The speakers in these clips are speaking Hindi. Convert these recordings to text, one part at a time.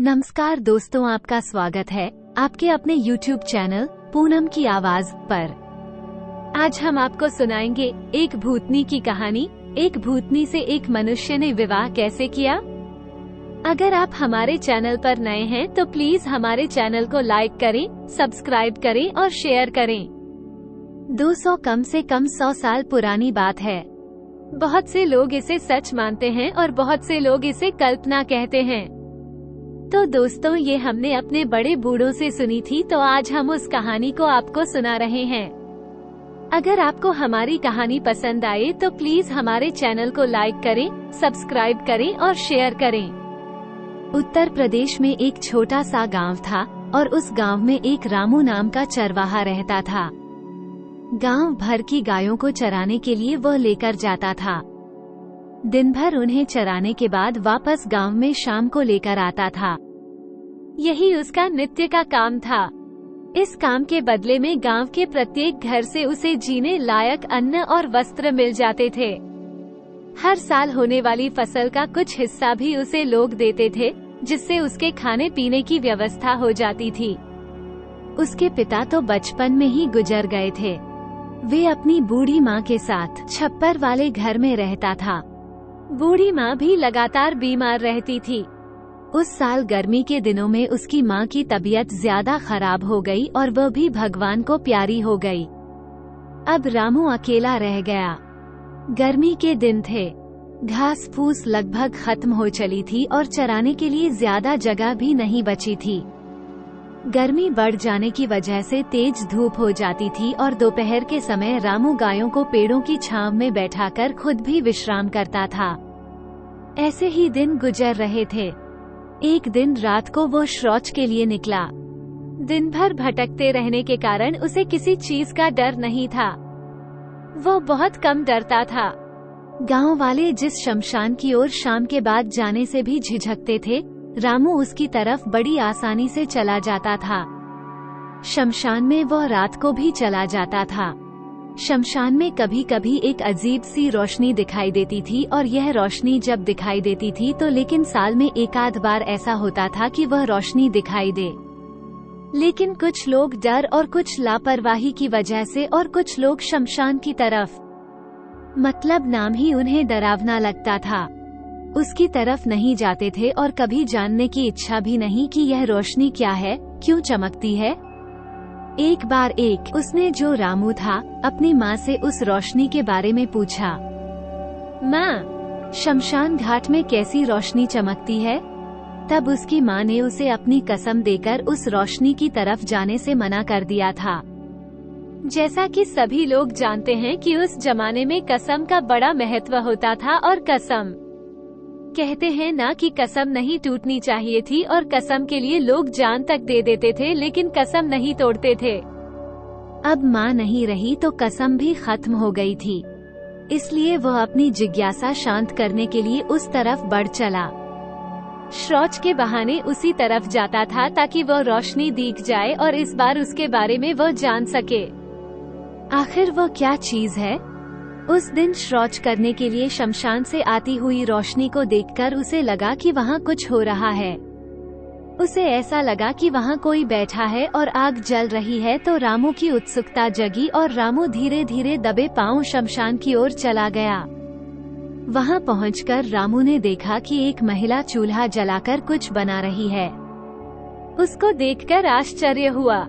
नमस्कार दोस्तों, आपका स्वागत है आपके अपने YouTube चैनल पूनम की आवाज पर। आज हम आपको सुनाएंगे एक भूतनी की कहानी। एक भूतनी से एक मनुष्य ने विवाह कैसे किया। अगर आप हमारे चैनल पर नए हैं तो प्लीज हमारे चैनल को लाइक करें, सब्सक्राइब करें और शेयर करें। 200 कम से कम 100 साल पुरानी बात है। बहुत से लोग इसे सच मानते हैं और बहुत से लोग इसे कल्पना कहते हैं। तो दोस्तों, ये हमने अपने बड़े बूढ़ों से सुनी थी, तो आज हम उस कहानी को आपको सुना रहे हैं। अगर आपको हमारी कहानी पसंद आए तो प्लीज हमारे चैनल को लाइक करें, सब्सक्राइब करें और शेयर करें। उत्तर प्रदेश में एक छोटा सा गांव था और उस गांव में एक रामू नाम का चरवाहा रहता था। गांव भर की गायों को चराने के लिए वह लेकर जाता था। दिन भर उन्हें चराने के बाद वापस गांव में शाम को लेकर आता था। यही उसका नित्य का काम था। इस काम के बदले में गांव के प्रत्येक घर से उसे जीने लायक अन्न और वस्त्र मिल जाते थे। हर साल होने वाली फसल का कुछ हिस्सा भी उसे लोग देते थे, जिससे उसके खाने पीने की व्यवस्था हो जाती थी। उसके पिता तो बचपन में ही गुजर गए थे। वे अपनी बूढ़ी माँ के साथ छप्पर वाले घर में रहता था। बूढ़ी माँ भी लगातार बीमार रहती थी। उस साल गर्मी के दिनों में उसकी माँ की तबीयत ज्यादा खराब हो गई और वह भी भगवान को प्यारी हो गई। अब रामू अकेला रह गया। गर्मी के दिन थे। घास फूस लगभग खत्म हो चली थी और चराने के लिए ज्यादा जगह भी नहीं बची थी। गर्मी बढ़ जाने की वजह से तेज धूप हो जाती थी और दोपहर के समय रामू गायों को पेड़ों की छांव में बैठाकर खुद भी विश्राम करता था। ऐसे ही दिन गुजर रहे थे। एक दिन रात को वो शौच के लिए निकला। दिन भर भटकते रहने के कारण उसे किसी चीज का डर नहीं था। वो बहुत कम डरता था। गांव वाले जिस शमशान की ओर शाम के बाद जाने से भी झिझकते थे, रामू उसकी तरफ बड़ी आसानी से चला जाता था। शमशान में वह रात को भी चला जाता था। शमशान में कभी कभी एक अजीब सी रोशनी दिखाई देती थी और यह रोशनी जब दिखाई देती थी तो लेकिन साल में एक आध बार ऐसा होता था कि वह रोशनी दिखाई दे। लेकिन कुछ लोग डर और कुछ लापरवाही की वजह से और कुछ लोग शमशान की तरफ, मतलब नाम ही उन्हें डरावना लगता था, उसकी तरफ नहीं जाते थे और कभी जानने की इच्छा भी नहीं कि यह रोशनी क्या है, क्यों चमकती है। एक बार उसने, जो रामू था, अपनी माँ से उस रोशनी के बारे में पूछा। माँ, शमशान घाट में कैसी रोशनी चमकती है? तब उसकी माँ ने उसे अपनी कसम देकर उस रोशनी की तरफ जाने से मना कर दिया था। जैसा कि सभी लोग जानते हैं कि उस जमाने में कसम का बड़ा महत्व होता था और कसम, कहते हैं ना कि कसम नहीं टूटनी चाहिए थी और कसम के लिए लोग जान तक दे देते थे, लेकिन कसम नहीं तोड़ते थे। अब माँ नहीं रही तो कसम भी खत्म हो गई थी। इसलिए वह अपनी जिज्ञासा शांत करने के लिए उस तरफ बढ़ चला। शौच के बहाने उसी तरफ जाता था ताकि वह रोशनी दिख जाए और इस बार उसके बारे में वह जान सके। आखिर वह क्या चीज है? उस दिन शौच करने के लिए शमशान से आती हुई रोशनी को देखकर उसे लगा कि वहाँ कुछ हो रहा है। उसे ऐसा लगा कि वहाँ कोई बैठा है और आग जल रही है, तो रामू की उत्सुकता जगी और रामू धीरे धीरे दबे पांव शमशान की ओर चला गया। वहाँ पहुंचकर रामू ने देखा कि एक महिला चूल्हा जलाकर कुछ बना रही है। उसको देखकर आश्चर्य हुआ।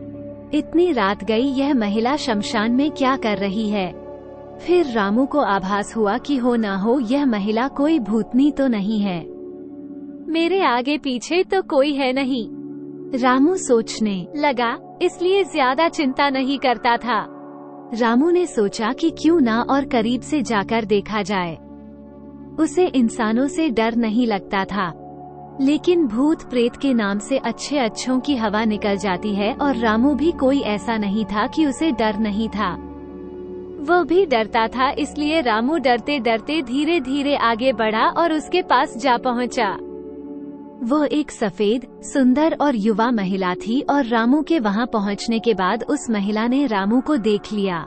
इतनी रात गई, यह महिला शमशान में क्या कर रही है? फिर रामू को आभास हुआ कि हो ना हो यह महिला कोई भूतनी तो नहीं है। मेरे आगे पीछे तो कोई है नहीं, रामू सोचने लगा, इसलिए ज्यादा चिंता नहीं करता था। रामू ने सोचा कि क्यों ना और करीब से जाकर देखा जाए। उसे इंसानों से डर नहीं लगता था, लेकिन भूत प्रेत के नाम से अच्छों की हवा निकल जाती है और रामू भी कोई ऐसा नहीं था कि उसे डर नहीं था। वो भी डरता था, इसलिए रामू डरते डरते धीरे धीरे आगे बढ़ा और उसके पास जा पहुंचा। वो एक सफेद, सुंदर और युवा महिला थी और रामू के वहां पहुंचने के बाद उस महिला ने रामू को देख लिया।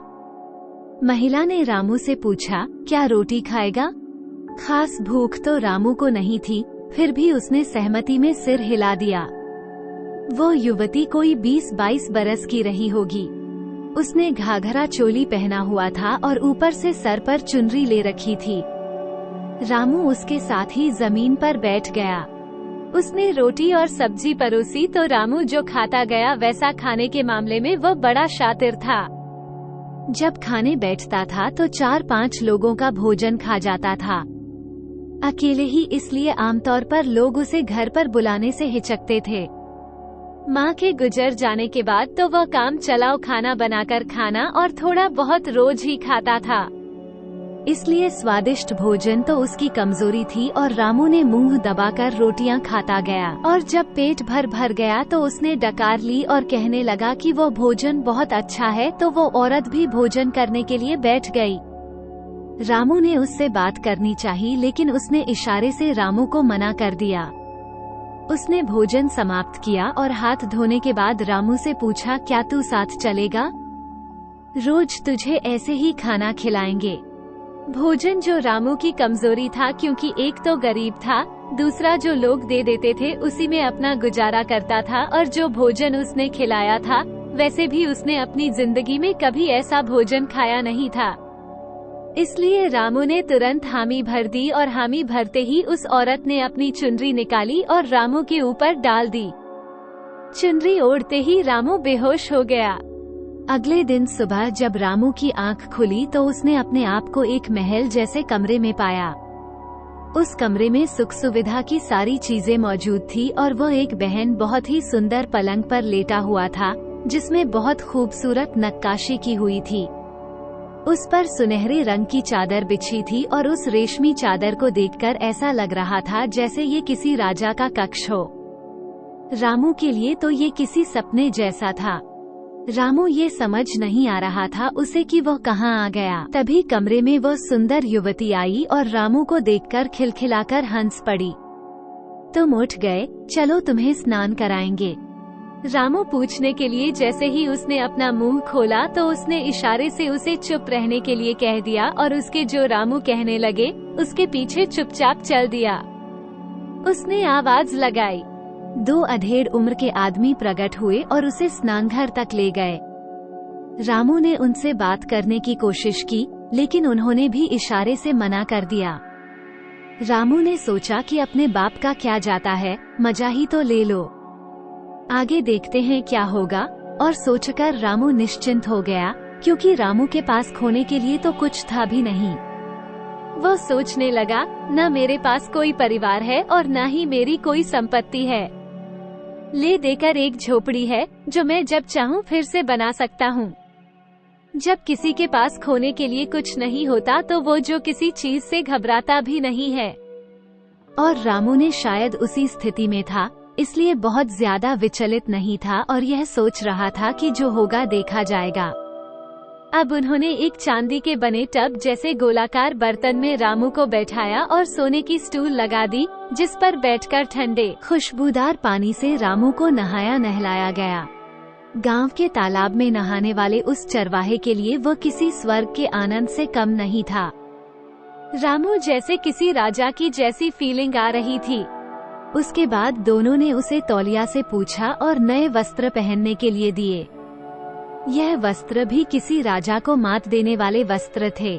महिला ने रामू से पूछा, क्या रोटी खाएगा? खास भूख तो रामू को नहीं थी, फिर भी उसने सहमति में सिर हिला दिया। वो युवती कोई 20-22 बरस की रही होगी। उसने घाघरा चोली पहना हुआ था और ऊपर से सर पर चुनरी ले रखी थी। रामू उसके साथ ही जमीन पर बैठ गया। उसने रोटी और सब्जी परोसी तो रामू जो खाता गया वैसा खाने के मामले में वो बड़ा शातिर था। जब खाने बैठता था तो 4-5 लोगों का भोजन खा जाता था। अकेले ही इसलिए आमतौर पर लोग उसे घर पर बुलाने से हिचकते थे। माँ के गुजर जाने के बाद तो वह काम चलाओ खाना बनाकर खाना और थोड़ा बहुत रोज ही खाता था। इसलिए स्वादिष्ट भोजन तो उसकी कमजोरी थी और रामू ने मुंह दबाकर रोटियां खाता गया। और जब पेट भर गया तो उसने डकार ली और कहने लगा कि वो भोजन बहुत अच्छा है, तो वो औरत भी भोजन करने के लिए बैठ गई। रामू ने उससे बात करनी चाहिए, लेकिन उसने इशारे से रामू को मना कर दिया। उसने भोजन समाप्त किया और हाथ धोने के बाद रामू से पूछा, क्या तू साथ चलेगा? रोज तुझे ऐसे ही खाना खिलाएंगे। भोजन जो रामू की कमजोरी था, क्योंकि एक तो गरीब था, दूसरा जो लोग दे देते थे उसी में अपना गुजारा करता था, और जो भोजन उसने खिलाया था वैसे भी उसने अपनी जिंदगी में कभी ऐसा भोजन खाया नहीं था। इसलिए रामू ने तुरंत हामी भर दी और हामी भरते ही उस औरत ने अपनी चुनरी निकाली और रामू के ऊपर डाल दी। चुनरी ओढ़ते ही रामू बेहोश हो गया। अगले दिन सुबह जब रामू की आंख खुली तो उसने अपने आप को एक महल जैसे कमरे में पाया। उस कमरे में सुख सुविधा की सारी चीजें मौजूद थी और वह एक बहन बहुत ही सुंदर पलंग पर लेटा हुआ था, जिसमें बहुत खूबसूरत नक्काशी की हुई थी। उस पर सुनहरे रंग की चादर बिछी थी और उस रेशमी चादर को देखकर ऐसा लग रहा था जैसे ये किसी राजा का कक्ष हो। रामू के लिए तो ये किसी सपने जैसा था। रामू ये समझ नहीं आ रहा था उसे कि वह कहाँ आ गया। तभी कमरे में वह सुंदर युवती आई और रामू को देखकर खिलखिलाकर हंस पड़ी। तुम उठ गए, चलो तुम्हें स्नान कराएंगे। रामू पूछने के लिए जैसे ही उसने अपना मुंह खोला तो उसने इशारे से उसे चुप रहने के लिए कह दिया और उसके जो रामू कहने लगे उसके पीछे चुपचाप चल दिया। उसने आवाज लगाई। 2 अधेड़ उम्र के आदमी प्रकट हुए और उसे स्नानघर तक ले गए। रामू ने उनसे बात करने की कोशिश की, लेकिन उन्होंने भी इशारे से मना कर दिया। रामू ने सोचा कि अपने बाप का क्या जाता है, मजा ही तो ले लो, आगे देखते हैं क्या होगा। और सोचकर रामू निश्चिंत हो गया, क्योंकि रामू के पास खोने के लिए तो कुछ था भी नहीं। वो सोचने लगा, न मेरे पास कोई परिवार है और न ही मेरी कोई संपत्ति है। ले देकर एक झोपड़ी है जो मैं जब चाहूँ फिर से बना सकता हूँ। जब किसी के पास खोने के लिए कुछ नहीं होता तो वो जो किसी चीज से घबराता भी नहीं है। और रामू ने शायद उसी स्थिति में था, इसलिए बहुत ज्यादा विचलित नहीं था और यह सोच रहा था कि जो होगा देखा जाएगा। अब उन्होंने एक चांदी के बने टब जैसे गोलाकार बर्तन में रामू को बैठाया और सोने की स्टूल लगा दी, जिस पर बैठकर ठंडे खुशबूदार पानी से रामू को नहाया नहलाया गया। गांव के तालाब में नहाने वाले उस चरवाहे के लिए वह किसी स्वर्ग के आनंद से कम नहीं था। रामू जैसे किसी राजा की जैसी फीलिंग आ रही थी। उसके बाद दोनों ने उसे तौलिया से पूछा और नए वस्त्र पहनने के लिए दिए। यह वस्त्र भी किसी राजा को मात देने वाले वस्त्र थे।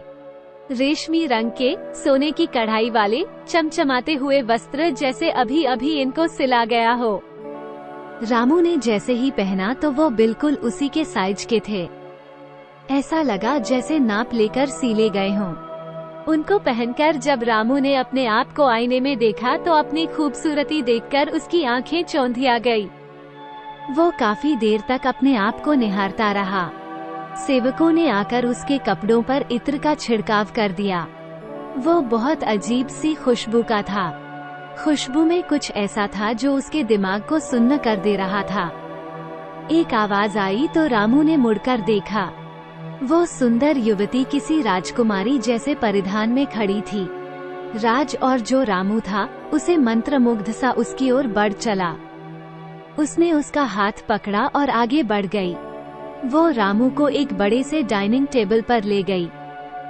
रेशमी रंग के, सोने की कढ़ाई वाले, चमचमाते हुए वस्त्र जैसे अभी अभी इनको सिला गया हो। रामू ने जैसे ही पहना तो वो बिल्कुल उसी के साइज के थे। ऐसा लगा जैसे नाप लेकर सीले गए हों। उनको पहनकर जब रामू ने अपने आप को आईने में देखा तो अपनी खूबसूरती देखकर उसकी आंखें चौंधिया गई। वो काफी देर तक अपने आप को निहारता रहा। सेवकों ने आकर उसके कपड़ों पर इत्र का छिड़काव कर दिया। वो बहुत अजीब सी खुशबू का था। खुशबू में कुछ ऐसा था जो उसके दिमाग को सुन्न कर दे रहा था। एक आवाज आई तो रामू ने मुड़कर देखा। वो सुंदर युवती किसी राजकुमारी जैसे परिधान में खड़ी थी। राज और जो रामू था उसे मंत्रमुग्ध सा उसकी ओर बढ़ चला। उसने उसका हाथ पकड़ा और आगे बढ़ गई। वो रामू को एक बड़े से डाइनिंग टेबल पर ले गई।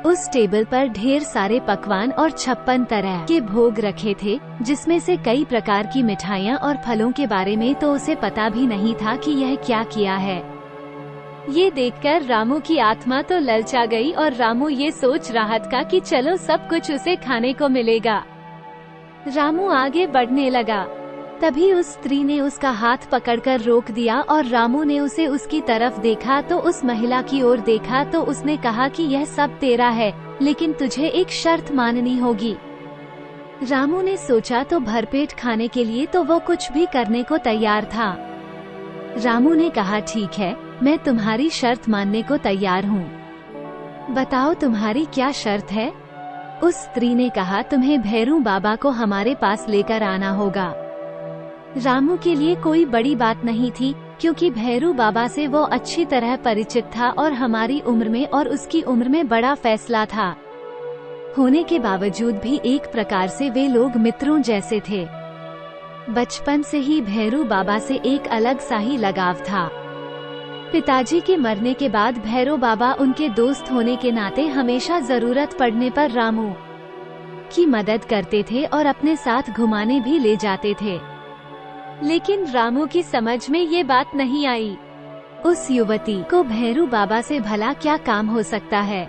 उस टेबल पर ढेर सारे पकवान और 56 तरह के भोग रखे थे, जिसमें से कई प्रकार की मिठाइयाँ और फलों के बारे में तो उसे पता भी नहीं था कि यह क्या किया है। ये देखकर रामू की आत्मा तो ललचा गई और रामू ये सोच रहा था कि चलो सब कुछ उसे खाने को मिलेगा। रामू आगे बढ़ने लगा, तभी उस स्त्री ने उसका हाथ पकड़कर रोक दिया और रामू ने उसे उसकी तरफ देखा तो उस महिला की ओर देखा तो उसने कहा कि यह सब तेरा है, लेकिन तुझे एक शर्त माननी होगी। रामू ने सोचा तो भरपेट खाने के लिए तो वो कुछ भी करने को तैयार था। रामू ने कहा ठीक है, मैं तुम्हारी शर्त मानने को तैयार हूँ। बताओ तुम्हारी क्या शर्त है? उस स्त्री ने कहा तुम्हें भैरू बाबा को हमारे पास लेकर आना होगा। रामू के लिए कोई बड़ी बात नहीं थी, क्योंकि भैरू बाबा से वो अच्छी तरह परिचित था और हमारी उम्र में और उसकी उम्र में बड़ा फैसला था। होने के बावजूद भी एक प्रकार से वे लोग मित्रों जैसे थे। बचपन से ही भैरू बाबा से एक अलग सा ही लगाव था। पिताजी के मरने के बाद भैरू बाबा उनके दोस्त होने के नाते हमेशा जरूरत पड़ने पर रामू की मदद करते थे और अपने साथ घुमाने भी ले जाते थे। लेकिन रामू की समझ में ये बात नहीं आई। उस युवती को भैरू बाबा से भला क्या काम हो सकता है?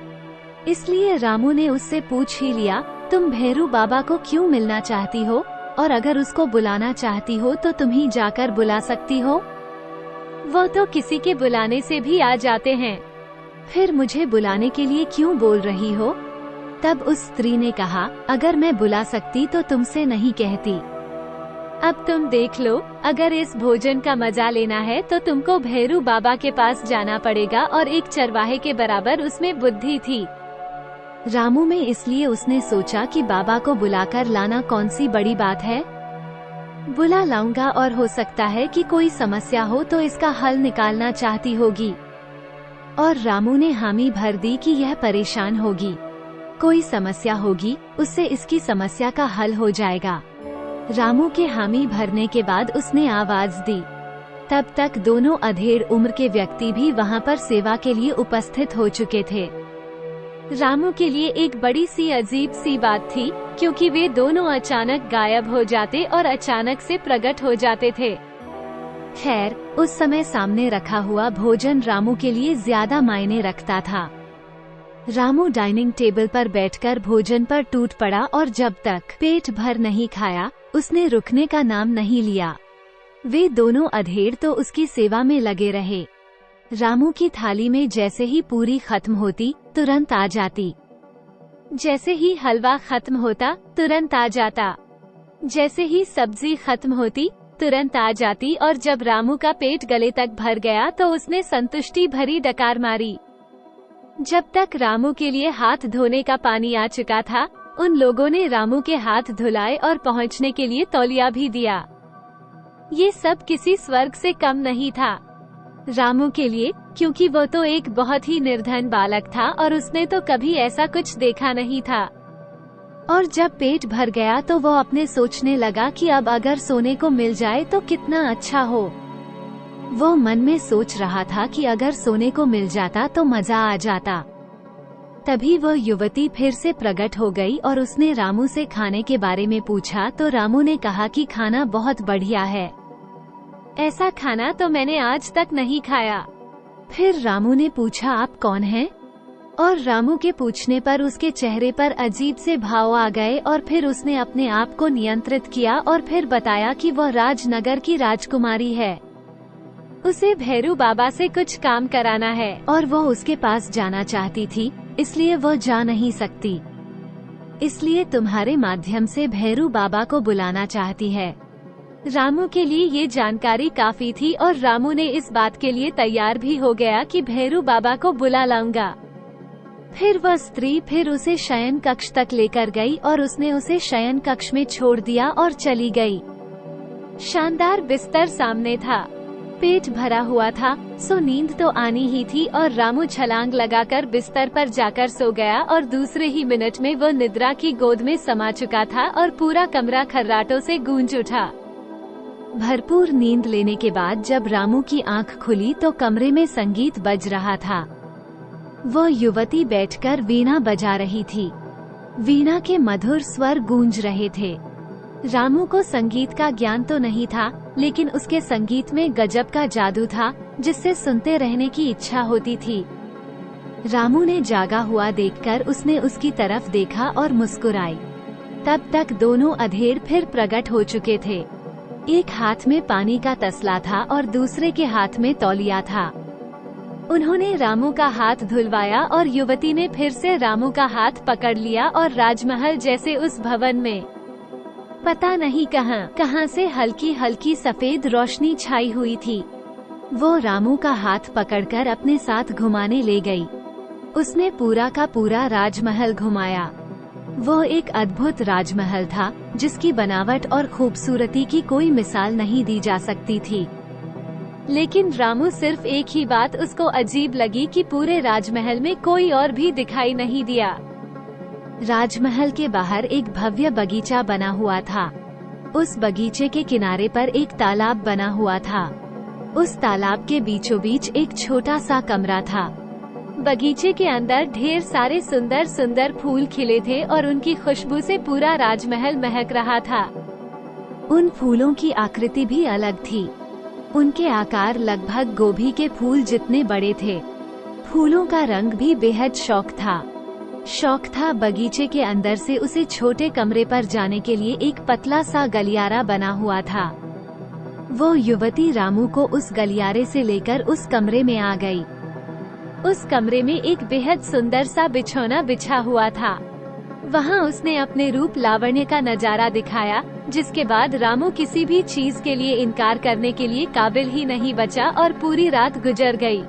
इसलिए रामू ने उससे पूछ ही लिया, तुम भैरू बाबा को क्यों मिलना चाहती हो, और अगर उसको बुलाना चाहती हो तो तुम ही जाकर बुला सकती हो। वो तो किसी के बुलाने से भी आ जाते हैं, फिर मुझे बुलाने के लिए क्यों बोल रही हो? तब उस स्त्री ने कहा, अगर मैं बुला सकती तो तुमसे नहीं कहती। अब तुम देख लो, अगर इस भोजन का मजा लेना है तो तुमको भैरू बाबा के पास जाना पड़ेगा, और एक चरवाहे के बराबर उसमें बुद्धि थी। रामू में इसलिए उसने सोचा कि बाबा को बुलाकर लाना कौन सी बड़ी बात है, बुला लाऊंगा और हो सकता है कि कोई समस्या हो तो इसका हल निकालना चाहती होगी। और रामू ने हामी भर दी कि यह परेशान होगी, कोई समस्या होगी, उससे इसकी समस्या का हल हो जाएगा। रामू के हामी भरने के बाद उसने आवाज दी। तब तक दोनों अधेड़ उम्र के व्यक्ति भी वहाँ पर सेवा के लिए उपस्थित हो चुके थे। रामू के लिए एक बड़ी सी अजीब सी बात थी, क्योंकि वे दोनों अचानक गायब हो जाते और अचानक से प्रकट हो जाते थे। खैर, उस समय सामने रखा हुआ भोजन रामू के लिए ज्यादा मायने रखता था। रामू डाइनिंग टेबल पर बैठकर भोजन पर टूट पड़ा और जब तक पेट भर नहीं खाया उसने रुकने का नाम नहीं लिया। वे दोनों अधेड़ तो उसकी सेवा में लगे रहे। रामू की थाली में जैसे ही पूरी खत्म होती तुरंत आ जाती, जैसे ही हलवा खत्म होता तुरंत आ जाता, जैसे ही सब्जी खत्म होती तुरंत आ जाती, और जब रामू का पेट गले तक भर गया तो उसने संतुष्टि भरी डकार मारी। जब तक रामू के लिए हाथ धोने का पानी आ चुका था, उन लोगों ने रामू के हाथ धुलाए और पहुंचने के लिए तौलिया भी दिया। ये सब किसी स्वर्ग से कम नहीं था रामू के लिए, क्योंकि वो तो एक बहुत ही निर्धन बालक था और उसने तो कभी ऐसा कुछ देखा नहीं था। और जब पेट भर गया तो वो अपने सोचने लगा कि अब अगर सोने को मिल जाए तो कितना अच्छा हो। वो मन में सोच रहा था कि अगर सोने को मिल जाता तो मजा आ जाता। तभी वो युवती फिर से प्रकट हो गई और उसने रामू से खाने के बारे में पूछा तो रामू ने कहा कि खाना बहुत बढ़िया है, ऐसा खाना तो मैंने आज तक नहीं खाया। फिर रामू ने पूछा आप कौन हैं? और रामू के पूछने पर उसके चेहरे पर अजीब से भाव आ गए और फिर उसने अपने आप को नियंत्रित किया और फिर बताया कि वह राजनगर की राजकुमारी है। उसे भैरू बाबा से कुछ काम कराना है और वो उसके पास जाना चाहती थी, इसलिए वो जा नहीं सकती, इसलिए तुम्हारे माध्यम से भैरू बाबा को बुलाना चाहती है। रामू के लिए ये जानकारी काफी थी और रामू ने इस बात के लिए तैयार भी हो गया कि भैरू बाबा को बुला लाऊंगा। फिर वह स्त्री फिर उसे शयन कक्ष तक लेकर गई और उसने उसे शयन कक्ष में छोड़ दिया और चली गई। शानदार बिस्तर सामने था, पेट भरा हुआ था, सो नींद तो आनी ही थी और रामू छलांग लगाकर बिस्तर पर जाकर सो गया और दूसरे ही मिनट में वो निद्रा की गोद में समा चुका था और पूरा कमरा खर्राटों से गूंज उठा। भरपूर नींद लेने के बाद जब रामू की आंख खुली तो कमरे में संगीत बज रहा था। वो युवती बैठकर वीणा बजा रही थी। वीणा के मधुर स्वर गूंज रहे थे। रामू को संगीत का ज्ञान तो नहीं था, लेकिन उसके संगीत में गजब का जादू था, जिससे सुनते रहने की इच्छा होती थी। रामू ने जागा हुआ देखकर उसने उसकी तरफ देखा और मुस्कुराई। तब तक दोनों अधेड़ फिर प्रकट हो चुके थे। एक हाथ में पानी का तसला था और दूसरे के हाथ में तौलिया था। उन्होंने रामू का हाथ धुलवाया और युवती ने फिर से रामू का हाथ पकड़ लिया और राजमहल जैसे उस भवन में पता नहीं कहां से हल्की हल्की सफेद रोशनी छाई हुई थी। वो रामू का हाथ पकड़कर अपने साथ घुमाने ले गई। उसने पूरा का पूरा राजमहल घुमाया। वो एक अद्भुत राजमहल था, जिसकी बनावट और खूबसूरती की कोई मिसाल नहीं दी जा सकती थी। लेकिन रामू सिर्फ एक ही बात उसको अजीब लगी कि पूरे राजमहल में कोई और भी दिखाई नहीं दिया। राजमहल के बाहर एक भव्य बगीचा बना हुआ था। उस बगीचे के किनारे पर एक तालाब बना हुआ था। उस तालाब के बीचों बीच एक छोटा सा कमरा था। बगीचे के अंदर ढेर सारे सुंदर सुंदर फूल खिले थे और उनकी खुशबू से पूरा राजमहल महक रहा था। उन फूलों की आकृति भी अलग थी। उनके आकार लगभग गोभी के फूल जितने बड़े थे। फूलों का रंग भी बेहद शौक था बगीचे के अंदर से उसे छोटे कमरे पर जाने के लिए एक पतला सा गलियारा बना हुआ था। वो युवती रामू को उस गलियारे से लेकर उस कमरे में आ गई। उस कमरे में एक बेहद सुंदर सा बिछौना बिछा हुआ था। वहाँ उसने अपने रूप लावण्य का नजारा दिखाया, जिसके बाद रामू किसी भी चीज के लिए इनकार करने के लिए काबिल ही नहीं बचा और पूरी रात गुजर गई।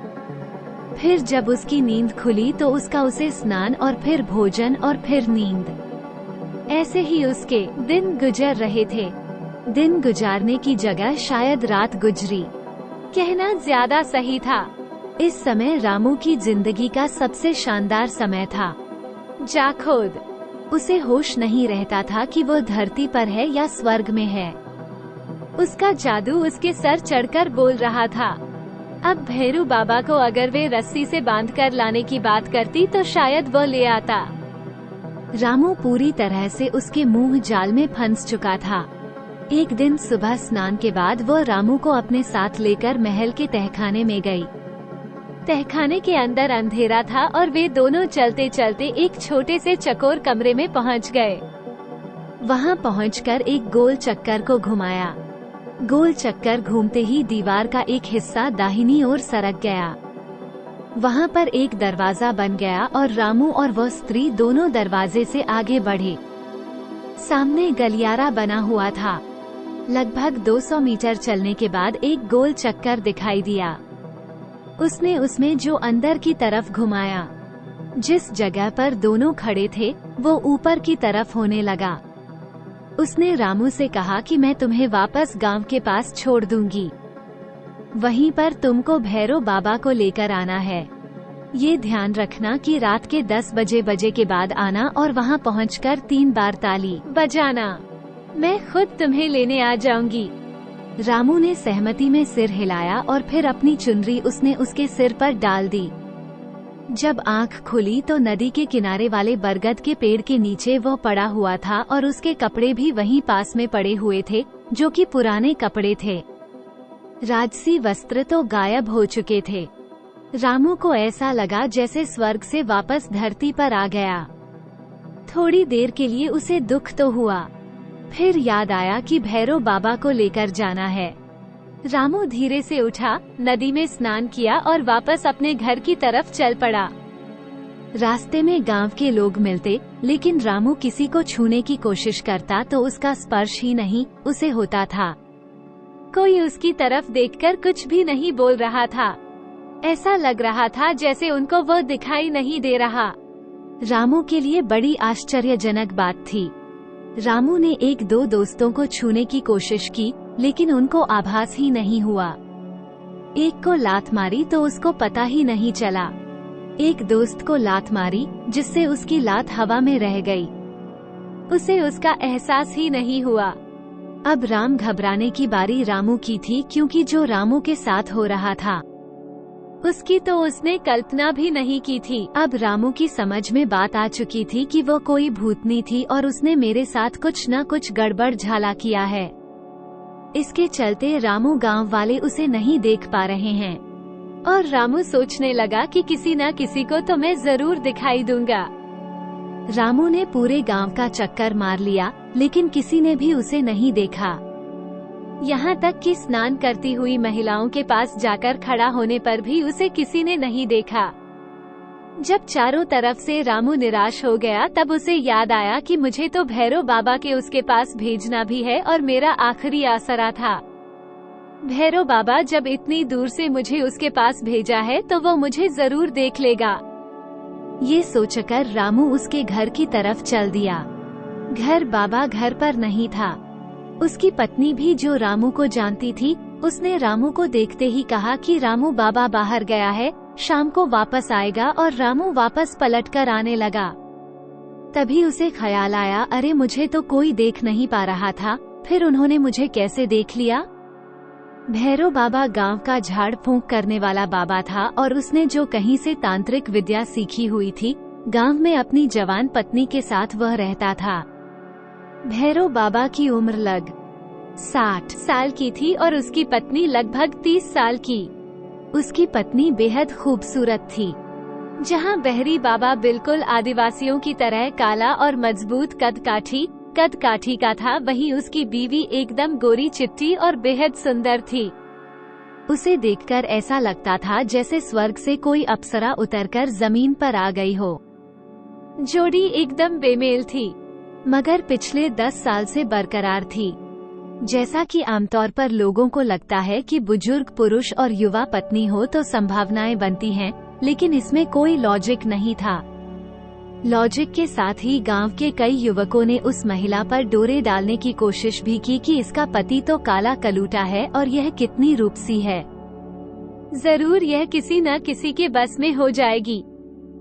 फिर जब उसकी नींद खुली तो उसका उसे स्नान और फिर भोजन और फिर नींद, ऐसे ही उसके दिन गुजर रहे थे। दिन गुजारने की जगह शायद रात गुजरी कहना ज्यादा सही था। इस समय रामू की जिंदगी का सबसे शानदार समय था। जाखोद उसे होश नहीं रहता था कि वो धरती पर है या स्वर्ग में है। उसका जादू उसके सर चढ़कर बोल रहा था। अब भैरू बाबा को अगर वे रस्सी से बांधकर लाने की बात करती तो शायद वो ले आता। रामू पूरी तरह से उसके मुंह जाल में फंस चुका था। एक दिन सुबह स्नान के बाद वो रामू को अपने साथ लेकर महल के तहखाने में गई। तहखाने के अंदर अंधेरा था और वे दोनों चलते चलते एक छोटे से चकोर कमरे में पहुंच गए। वहां पहुंचकर एक गोल चक्कर को घुमाया। गोल चक्कर घूमते ही दीवार का एक हिस्सा दाहिनी ओर सरक गया। वहां पर एक दरवाजा बन गया और रामू और वह स्त्री दोनों दरवाजे से आगे बढ़े। सामने गलियारा बना हुआ था। लगभग 200 मीटर चलने के बाद एक गोल चक्कर दिखाई दिया। उसने उसमें जो अंदर की तरफ घुमाया। जिस जगह पर दोनों खड़े थे वो ऊपर की तरफ होने लगा। उसने रामू से कहा कि मैं तुम्हें वापस गांव के पास छोड़ दूंगी। वहीं पर तुमको भैरव बाबा को लेकर आना है। ये ध्यान रखना कि रात के 10 बजे के बाद आना और वहां पहुंचकर 3 बार ताली बजाना। मैं खुद तुम्हें लेने आ जाऊंगी। रामू ने सहमति में सिर हिलाया और फिर अपनी चुनरी उसने उसके सिर पर डाल दी। जब आंख खुली तो नदी के किनारे वाले बरगद के पेड़ के नीचे वो पड़ा हुआ था और उसके कपड़े भी वहीं पास में पड़े हुए थे, जो कि पुराने कपड़े थे। राजसी वस्त्र तो गायब हो चुके थे। रामू को ऐसा लगा जैसे स्वर्ग से वापस धरती पर आ गया। थोड़ी देर के लिए उसे दुख तो हुआ, फिर याद आया कि भैरव बाबा को लेकर जाना है। रामू धीरे से उठा, नदी में स्नान किया और वापस अपने घर की तरफ चल पड़ा। रास्ते में गांव के लोग मिलते, लेकिन रामू किसी को छूने की कोशिश करता तो उसका स्पर्श ही नहीं उसे होता था। कोई उसकी तरफ देखकर कुछ भी नहीं बोल रहा था। ऐसा लग रहा था जैसे उनको वो दिखाई नहीं दे रहा। रामू के लिए बड़ी आश्चर्यजनक बात थी। रामू ने 1-2 दोस्तों को छूने की कोशिश की, लेकिन उनको आभास ही नहीं हुआ। एक को लात मारी तो उसको पता ही नहीं चला। एक दोस्त को लात मारी, जिससे उसकी लात हवा में रह गई। उसे उसका एहसास ही नहीं हुआ। अब राम घबराने की बारी रामू की थी, क्योंकि जो रामू के साथ हो रहा था उसकी तो उसने कल्पना भी नहीं की थी। अब रामू की समझ में बात आ चुकी थी कि वो कोई भूतनी थी और उसने मेरे साथ कुछ न कुछ गड़बड़ झाला किया है। इसके चलते रामू गांव वाले उसे नहीं देख पा रहे हैं और रामू सोचने लगा कि किसी न किसी को तो मैं जरूर दिखाई दूंगा। रामू ने पूरे गांव का चक्कर मार लिया, लेकिन किसी ने भी उसे नहीं देखा। यहाँ तक कि स्नान करती हुई महिलाओं के पास जाकर खड़ा होने पर भी उसे किसी ने नहीं देखा। जब चारों तरफ से रामू निराश हो गया, तब उसे याद आया कि मुझे तो भैरव बाबा के उसके पास भेजना भी है और मेरा आखिरी आसरा था। भैरव बाबा जब इतनी दूर से मुझे उसके पास भेजा है तो वो मुझे जरूर देख लेगा। ये सोचकर रामू उसके घर की तरफ चल दिया। घर बाबा घर पर नहीं था। उसकी पत्नी भी, जो रामू को जानती थी, उसने रामू को देखते ही कहा कि रामू बाबा बाहर गया है, शाम को वापस आएगा। और रामू वापस पलटकर आने लगा। तभी उसे ख्याल आया, अरे मुझे तो कोई देख नहीं पा रहा था, फिर उन्होंने मुझे कैसे देख लिया। भैरव बाबा गांव का झाड़ फूंक करने वाला बाबा था और उसने जो कहीं से तांत्रिक विद्या सीखी हुई थी, गांव में अपनी जवान पत्नी के साथ वह रहता था। भैरव बाबा की उम्र लग 60 साल की थी और उसकी पत्नी लगभग 30 साल की। उसकी पत्नी बेहद खूबसूरत थी। जहां बहरी बाबा बिल्कुल आदिवासियों की तरह काला और मजबूत कद काठी का था, वहीं उसकी बीवी एकदम गोरी चिट्टी और बेहद सुंदर थी। उसे देखकर ऐसा लगता था जैसे स्वर्ग से कोई अप्सरा उतरकर जमीन पर आ गई हो। जोड़ी एकदम बेमेल थी, मगर पिछले 10 साल से बरकरार थी। जैसा कि आमतौर पर लोगों को लगता है कि बुजुर्ग पुरुष और युवा पत्नी हो तो संभावनाएं बनती हैं, लेकिन इसमें कोई लॉजिक नहीं था। लॉजिक के साथ ही गांव के कई युवकों ने उस महिला पर डोरे डालने की कोशिश भी की कि इसका पति तो काला कलूटा है और यह कितनी रूपसी है, जरूर यह किसी न किसी के बस में हो जाएगी।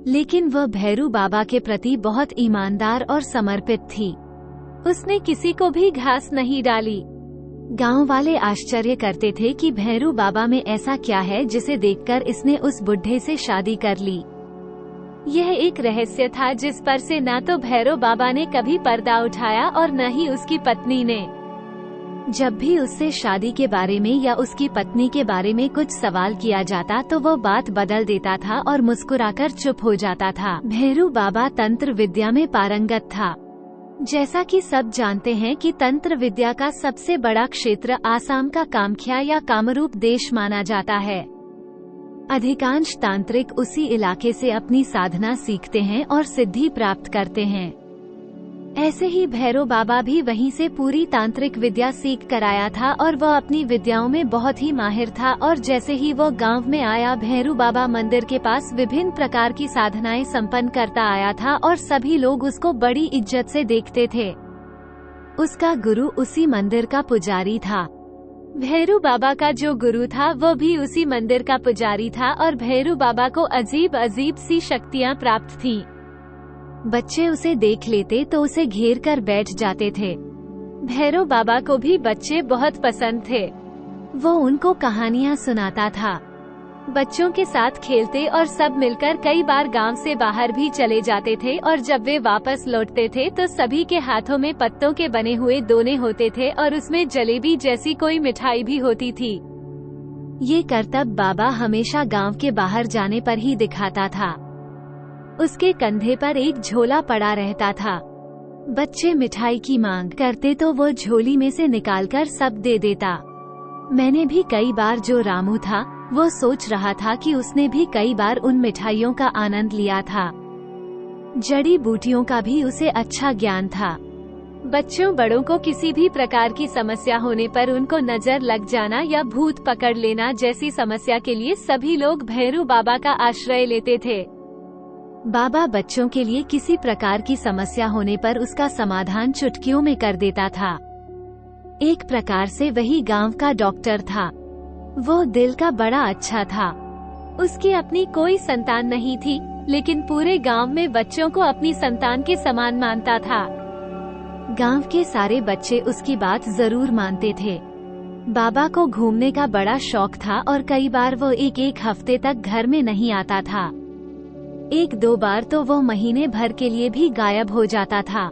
लेकिन वह भैरू बाबा के प्रति बहुत ईमानदार और समर्पित थी। उसने किसी को भी घास नहीं डाली। गांव वाले आश्चर्य करते थे कि भैरू बाबा में ऐसा क्या है जिसे देखकर इसने उस बुढ़े से शादी कर ली। यह एक रहस्य था जिस पर से न तो भैरव बाबा ने कभी पर्दा उठाया और न ही उसकी पत्नी ने। जब भी उससे शादी के बारे में या उसकी पत्नी के बारे में कुछ सवाल किया जाता तो वो बात बदल देता था और मुस्कुराकर चुप हो जाता था। भैरू बाबा तंत्र विद्या में पारंगत था। जैसा कि सब जानते हैं कि तंत्र विद्या का सबसे बड़ा क्षेत्र आसाम का कामख्या या कामरूप देश माना जाता है। अधिकांश तांत्रिक उसी इलाके से अपनी साधना सीखते हैं और सिद्धि प्राप्त करते हैं। ऐसे ही भैरव बाबा भी वहीं से पूरी तांत्रिक विद्या सीख कर आया था और वह अपनी विद्याओं में बहुत ही माहिर था। और जैसे ही वो गांव में आया, भैरू बाबा मंदिर के पास विभिन्न प्रकार की साधनाएं संपन्न करता आया था और सभी लोग उसको बड़ी इज्जत से देखते थे। उसका गुरु उसी मंदिर का पुजारी था। भैरू बाबा का जो गुरु था वो भी उसी मंदिर का पुजारी था और भैरू बाबा को अजीब अजीब सी शक्तियां प्राप्त थीं। बच्चे उसे देख लेते तो उसे घेर कर बैठ जाते थे। भैरव बाबा को भी बच्चे बहुत पसंद थे। वो उनको कहानियां सुनाता था, बच्चों के साथ खेलते और सब मिलकर कई बार गांव से बाहर भी चले जाते थे। और जब वे वापस लौटते थे तो सभी के हाथों में पत्तों के बने हुए दोने होते थे और उसमें जलेबी जैसी कोई मिठाई भी होती थी। ये करतब बाबा हमेशा गांव के बाहर जाने पर ही दिखाता था। उसके कंधे पर एक झोला पड़ा रहता था। बच्चे मिठाई की मांग करते तो वो झोली में से निकालकर सब दे देता। मैंने भी कई बार, जो रामू था वो सोच रहा था कि उसने भी कई बार उन मिठाइयों का आनंद लिया था। जड़ी बूटियों का भी उसे अच्छा ज्ञान था। बच्चों बड़ों को किसी भी प्रकार की समस्या होने पर उनको नजर लग जाना या भूत पकड़ लेना जैसी समस्या के लिए सभी लोग भैरू बाबा का आश्रय लेते थे। बाबा बच्चों के लिए किसी प्रकार की समस्या होने पर उसका समाधान चुटकियों में कर देता था। एक प्रकार से वही गांव का डॉक्टर था। वो दिल का बड़ा अच्छा था। उसकी अपनी कोई संतान नहीं थी, लेकिन पूरे गांव में बच्चों को अपनी संतान के समान मानता था। गांव के सारे बच्चे उसकी बात जरूर मानते थे। बाबा को घूमने का बड़ा शौक था और कई बार वो एक एक हफ्ते तक घर में नहीं आता था। एक दो बार तो वो महीने भर के लिए भी गायब हो जाता था।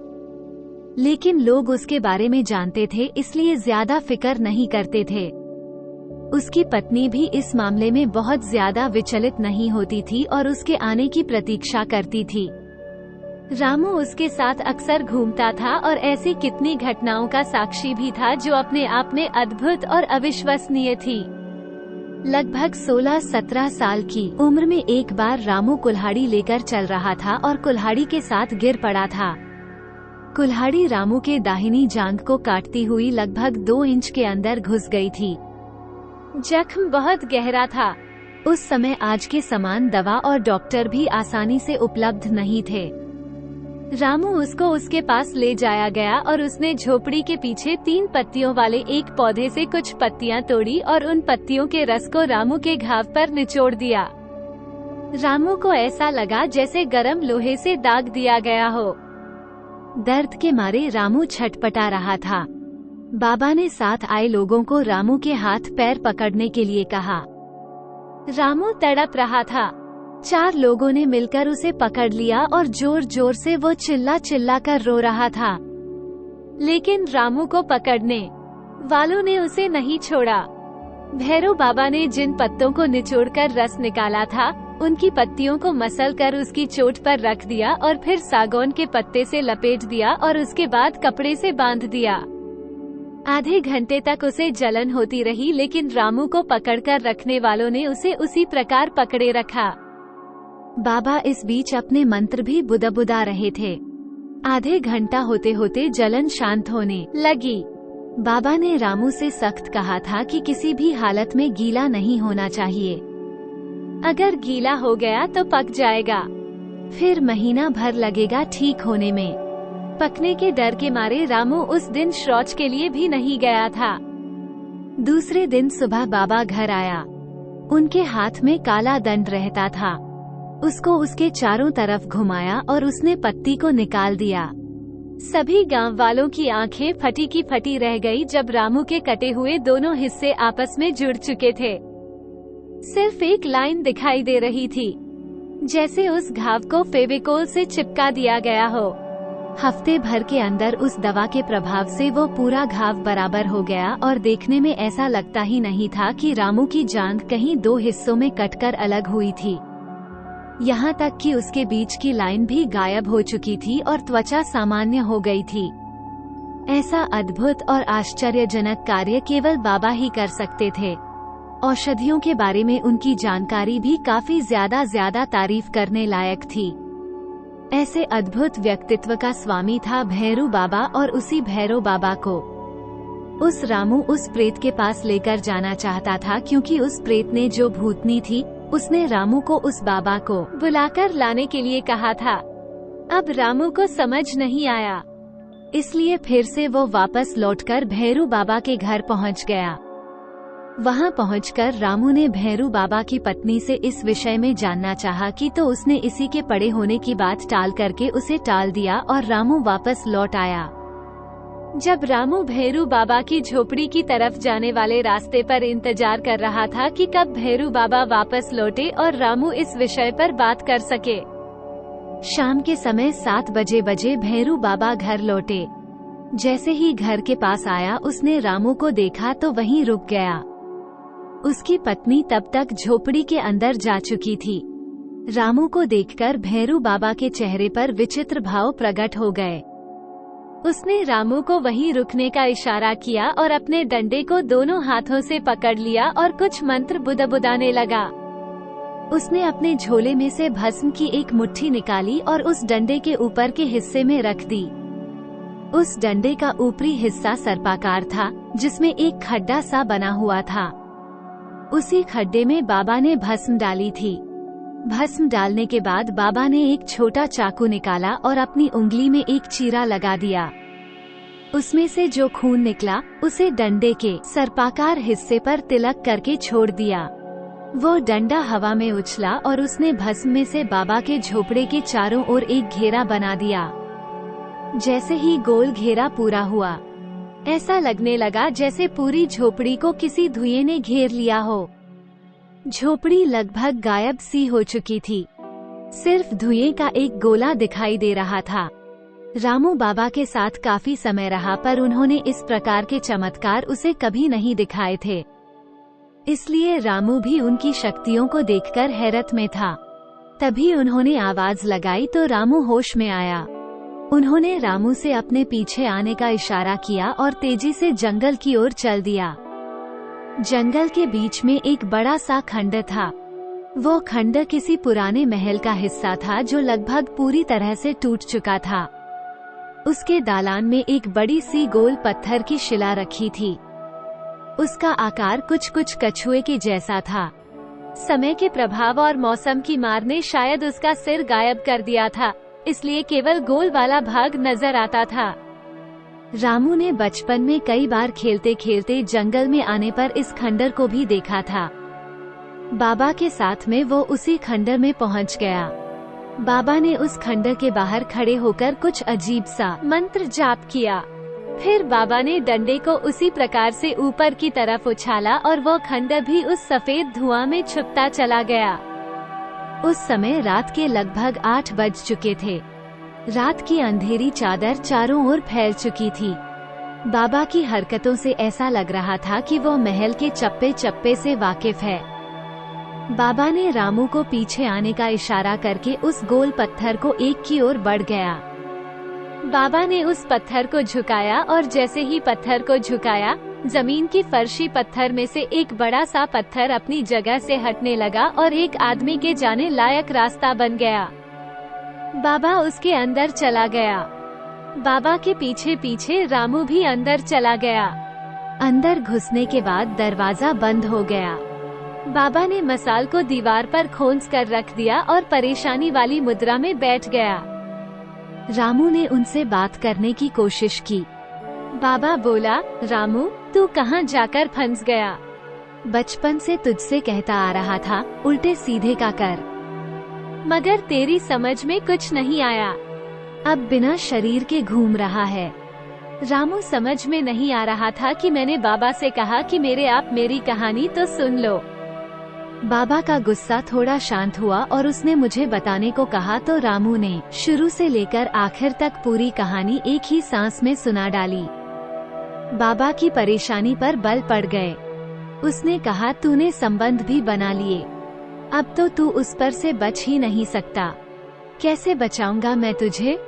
लेकिन लोग उसके बारे में जानते थे, इसलिए ज्यादा फिक्र नहीं करते थे। उसकी पत्नी भी इस मामले में बहुत ज्यादा विचलित नहीं होती थी और उसके आने की प्रतीक्षा करती थी। रामू उसके साथ अक्सर घूमता था और ऐसी कितनी घटनाओं का साक्षी भी था जो अपने आप में अद्भुत और अविश्वसनीय थी। लगभग 16-17 साल की उम्र में एक बार रामू कुल्हाड़ी लेकर चल रहा था और कुल्हाड़ी के साथ गिर पड़ा था। कुल्हाड़ी रामू के दाहिनी जांघ को काटती हुई लगभग 2 इंच के अंदर घुस गई थी। जख्म बहुत गहरा था। उस समय आज के समान दवा और डॉक्टर भी आसानी से उपलब्ध नहीं थे। रामू उसको उसके पास ले जाया गया और उसने झोपड़ी के पीछे 3 पत्तियों वाले एक पौधे से कुछ पत्तियां तोड़ी और उन पत्तियों के रस को रामू के घाव पर निचोड़ दिया। रामू को ऐसा लगा जैसे गरम लोहे से दाग दिया गया हो। दर्द के मारे रामू छटपटा रहा था। बाबा ने साथ आए लोगों को रामू के हाथ पैर पकड़ने के लिए कहा। रामू तड़प रहा था। 4 लोगों ने मिलकर उसे पकड़ लिया और जोर जोर से वो चिल्ला चिल्ला कर रो रहा था। लेकिन रामू को पकड़ने वालों ने उसे नहीं छोड़ा। भैरव बाबा ने जिन पत्तों को निचोड़कर रस निकाला था, उनकी पत्तियों को मसल कर उसकी चोट पर रख दिया और फिर सागौन के पत्ते से लपेट दिया और उसके बाद कपड़े से बांध दिया। आधे घंटे तक उसे जलन होती रही, लेकिन रामू को पकड़कर रखने वालों ने उसे उसी प्रकार पकड़े रखा। बाबा इस बीच अपने मंत्र भी बुदा रहे थे। आधे घंटा होते होते जलन शांत होने लगी। बाबा ने रामू से सख्त कहा था कि किसी भी हालत में गीला नहीं होना चाहिए। अगर गीला हो गया तो पक जाएगा, फिर महीना भर लगेगा ठीक होने में। पकने के डर के मारे रामू उस दिन शौच के लिए भी नहीं गया था। दूसरे दिन सुबह बाबा घर आया। उनके हाथ में काला दंड रहता था। उसको उसके चारों तरफ घुमाया और उसने पत्ती को निकाल दिया। सभी गांव वालों की आंखें फटी की फटी रह गई जब रामू के कटे हुए दोनों हिस्से आपस में जुड़ चुके थे। सिर्फ एक लाइन दिखाई दे रही थी, जैसे उस घाव को फेविकोल से चिपका दिया गया हो। हफ्ते भर के अंदर उस दवा के प्रभाव से वो पूरा घाव बराबर हो गया और देखने में ऐसा लगता ही नहीं था कि रामू की जांघ कहीं 2 हिस्सों में कटकर अलग हुई थी। यहाँ तक कि उसके बीच की लाइन भी गायब हो चुकी थी और त्वचा सामान्य हो गई थी। ऐसा अद्भुत और आश्चर्यजनक कार्य केवल बाबा ही कर सकते थे। औषधियों के बारे में उनकी जानकारी भी काफी ज्यादा तारीफ करने लायक थी। ऐसे अद्भुत व्यक्तित्व का स्वामी था भैरू बाबा और उसी भैरव बाबा को उस रामू उस प्रेत के पास लेकर जाना चाहता था, क्योंकि उस प्रेत ने जो भूतनी थी उसने रामू को उस बाबा को बुलाकर लाने के लिए कहा था। अब रामू को समझ नहीं आया, इसलिए फिर से वो वापस लौटकर भैरू बाबा के घर पहुंच गया। वहां पहुंचकर रामू ने भैरू बाबा की पत्नी से इस विषय में जानना चाहा कि तो उसने इसी के पड़े होने की बात टाल करके उसे टाल दिया और रामू वापस लौट आया। जब रामू भैरू बाबा की झोपड़ी की तरफ जाने वाले रास्ते पर इंतजार कर रहा था कि कब भैरू बाबा वापस लौटे और रामू इस विषय पर बात कर सके। शाम के समय 7 बजे भैरू बाबा घर लौटे। जैसे ही घर के पास आया उसने रामू को देखा तो वहीं रुक गया। उसकी पत्नी तब तक झोपड़ी के अंदर जा चुकी थी। रामू को देखकर भैरू बाबा के चेहरे पर विचित्र भाव प्रकट हो गए। उसने रामू को वहीं रुकने का इशारा किया और अपने डंडे को दोनों हाथों से पकड़ लिया और कुछ मंत्र बुदाने लगा। उसने अपने झोले में से भस्म की एक मुट्ठी निकाली और उस डंडे के ऊपर के हिस्से में रख दी। उस डंडे का ऊपरी हिस्सा सर्पाकार था, जिसमें एक खड्डा सा बना हुआ था। उसी खड्डे में बाबा ने भस्म डाली थी। भस्म डालने के बाद बाबा ने एक छोटा चाकू निकाला और अपनी उंगली में एक चीरा लगा दिया। उसमें से जो खून निकला उसे डंडे के सर्पाकार हिस्से पर तिलक करके छोड़ दिया। वो डंडा हवा में उछला और उसने भस्म में से बाबा के झोपड़े के चारों ओर एक घेरा बना दिया। जैसे ही गोल घेरा पूरा हुआ, ऐसा लगने लगा जैसे पूरी झोपड़ी को किसी धुएं ने घेर लिया हो। झोपड़ी लगभग गायब सी हो चुकी थी, सिर्फ धुएं का एक गोला दिखाई दे रहा था। रामू बाबा के साथ काफी समय रहा, पर उन्होंने इस प्रकार के चमत्कार उसे कभी नहीं दिखाए थे, इसलिए रामू भी उनकी शक्तियों को देखकर हैरत में था। तभी उन्होंने आवाज लगाई तो रामू होश में आया। उन्होंने रामू से अपने पीछे आने का इशारा किया और तेजी से जंगल की ओर चल दिया। जंगल के बीच में एक बड़ा सा खंडर था। वो खंडर किसी पुराने महल का हिस्सा था जो लगभग पूरी तरह से टूट चुका था। उसके दालान में एक बड़ी सी गोल पत्थर की शिला रखी थी। उसका आकार कुछ कछुए के जैसा था। समय के प्रभाव और मौसम की मार ने शायद उसका सिर गायब कर दिया था, इसलिए केवल गोल वाला भाग नजर आता था। रामू ने बचपन में कई बार खेलते खेलते जंगल में आने पर इस खंडर को भी देखा था। बाबा के साथ में वो उसी खंडर में पहुंच गया। बाबा ने उस खंडर के बाहर खड़े होकर कुछ अजीब सा मंत्र जाप किया। फिर बाबा ने डंडे को उसी प्रकार से ऊपर की तरफ उछाला और वो खंडर भी उस सफेद धुआं में छुपता चला गया। उस समय रात के लगभग 8 बज चुके थे। रात की अंधेरी चादर चारों ओर फैल चुकी थी। बाबा की हरकतों से ऐसा लग रहा था कि वो महल के चप्पे चप्पे से वाकिफ है। बाबा ने रामू को पीछे आने का इशारा करके उस गोल पत्थर को एक की ओर बढ़ गया। बाबा ने उस पत्थर को झुकाया और जैसे ही पत्थर को झुकाया, जमीन की फर्शी पत्थर में से एक बड़ा सा पत्थर अपनी जगह से हटने लगा और एक आदमी के जाने लायक रास्ता बन गया। बाबा उसके अंदर चला गया। बाबा के पीछे पीछे रामू भी अंदर चला गया। अंदर घुसने के बाद दरवाजा बंद हो गया। बाबा ने मसाल को दीवार पर खोंस कर रख दिया और परेशानी वाली मुद्रा में बैठ गया। रामू ने उनसे बात करने की कोशिश की। बाबा बोला, रामू, तू कहाँ जाकर फंस गया? बचपन से तुझसे कहता आ रहा था, उल्टे सीधे का कर, मगर तेरी समझ में कुछ नहीं आया। अब बिना शरीर के घूम रहा है। रामू समझ में नहीं आ रहा था कि मैंने बाबा से कहा कि आप मेरी कहानी तो सुन लो। बाबा का गुस्सा थोड़ा शांत हुआ और उसने मुझे बताने को कहा तो रामू ने शुरू से लेकर आखिर तक पूरी कहानी एक ही सांस में सुना डाली। बाबा की परेशानी पर बल पड़ गए। उसने कहा, तूने संबंध भी बना लिए, अब तो तू उस पर से बच ही नहीं सकता। कैसे बचाऊंगा मैं तुझे?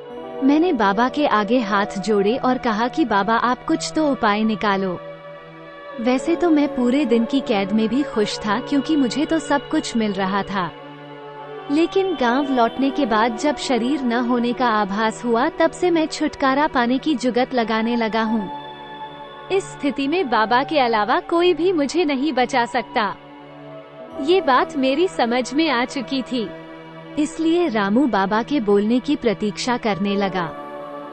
मैंने बाबा के आगे हाथ जोड़े और कहा कि बाबा, आप कुछ तो उपाय निकालो। वैसे तो मैं पूरे दिन की कैद में भी खुश था, क्योंकि मुझे तो सब कुछ मिल रहा था। लेकिन गांव लौटने के बाद जब शरीर न होने का आभास हुआ, तब से मैं छुटकारा पाने की जुगत लगाने लगा हूँ। इस स्थिति में बाबा के अलावा कोई भी मुझे नहीं बचा सकता। ये बात मेरी समझ में आ चुकी थी, इसलिए रामू बाबा के बोलने की प्रतीक्षा करने लगा।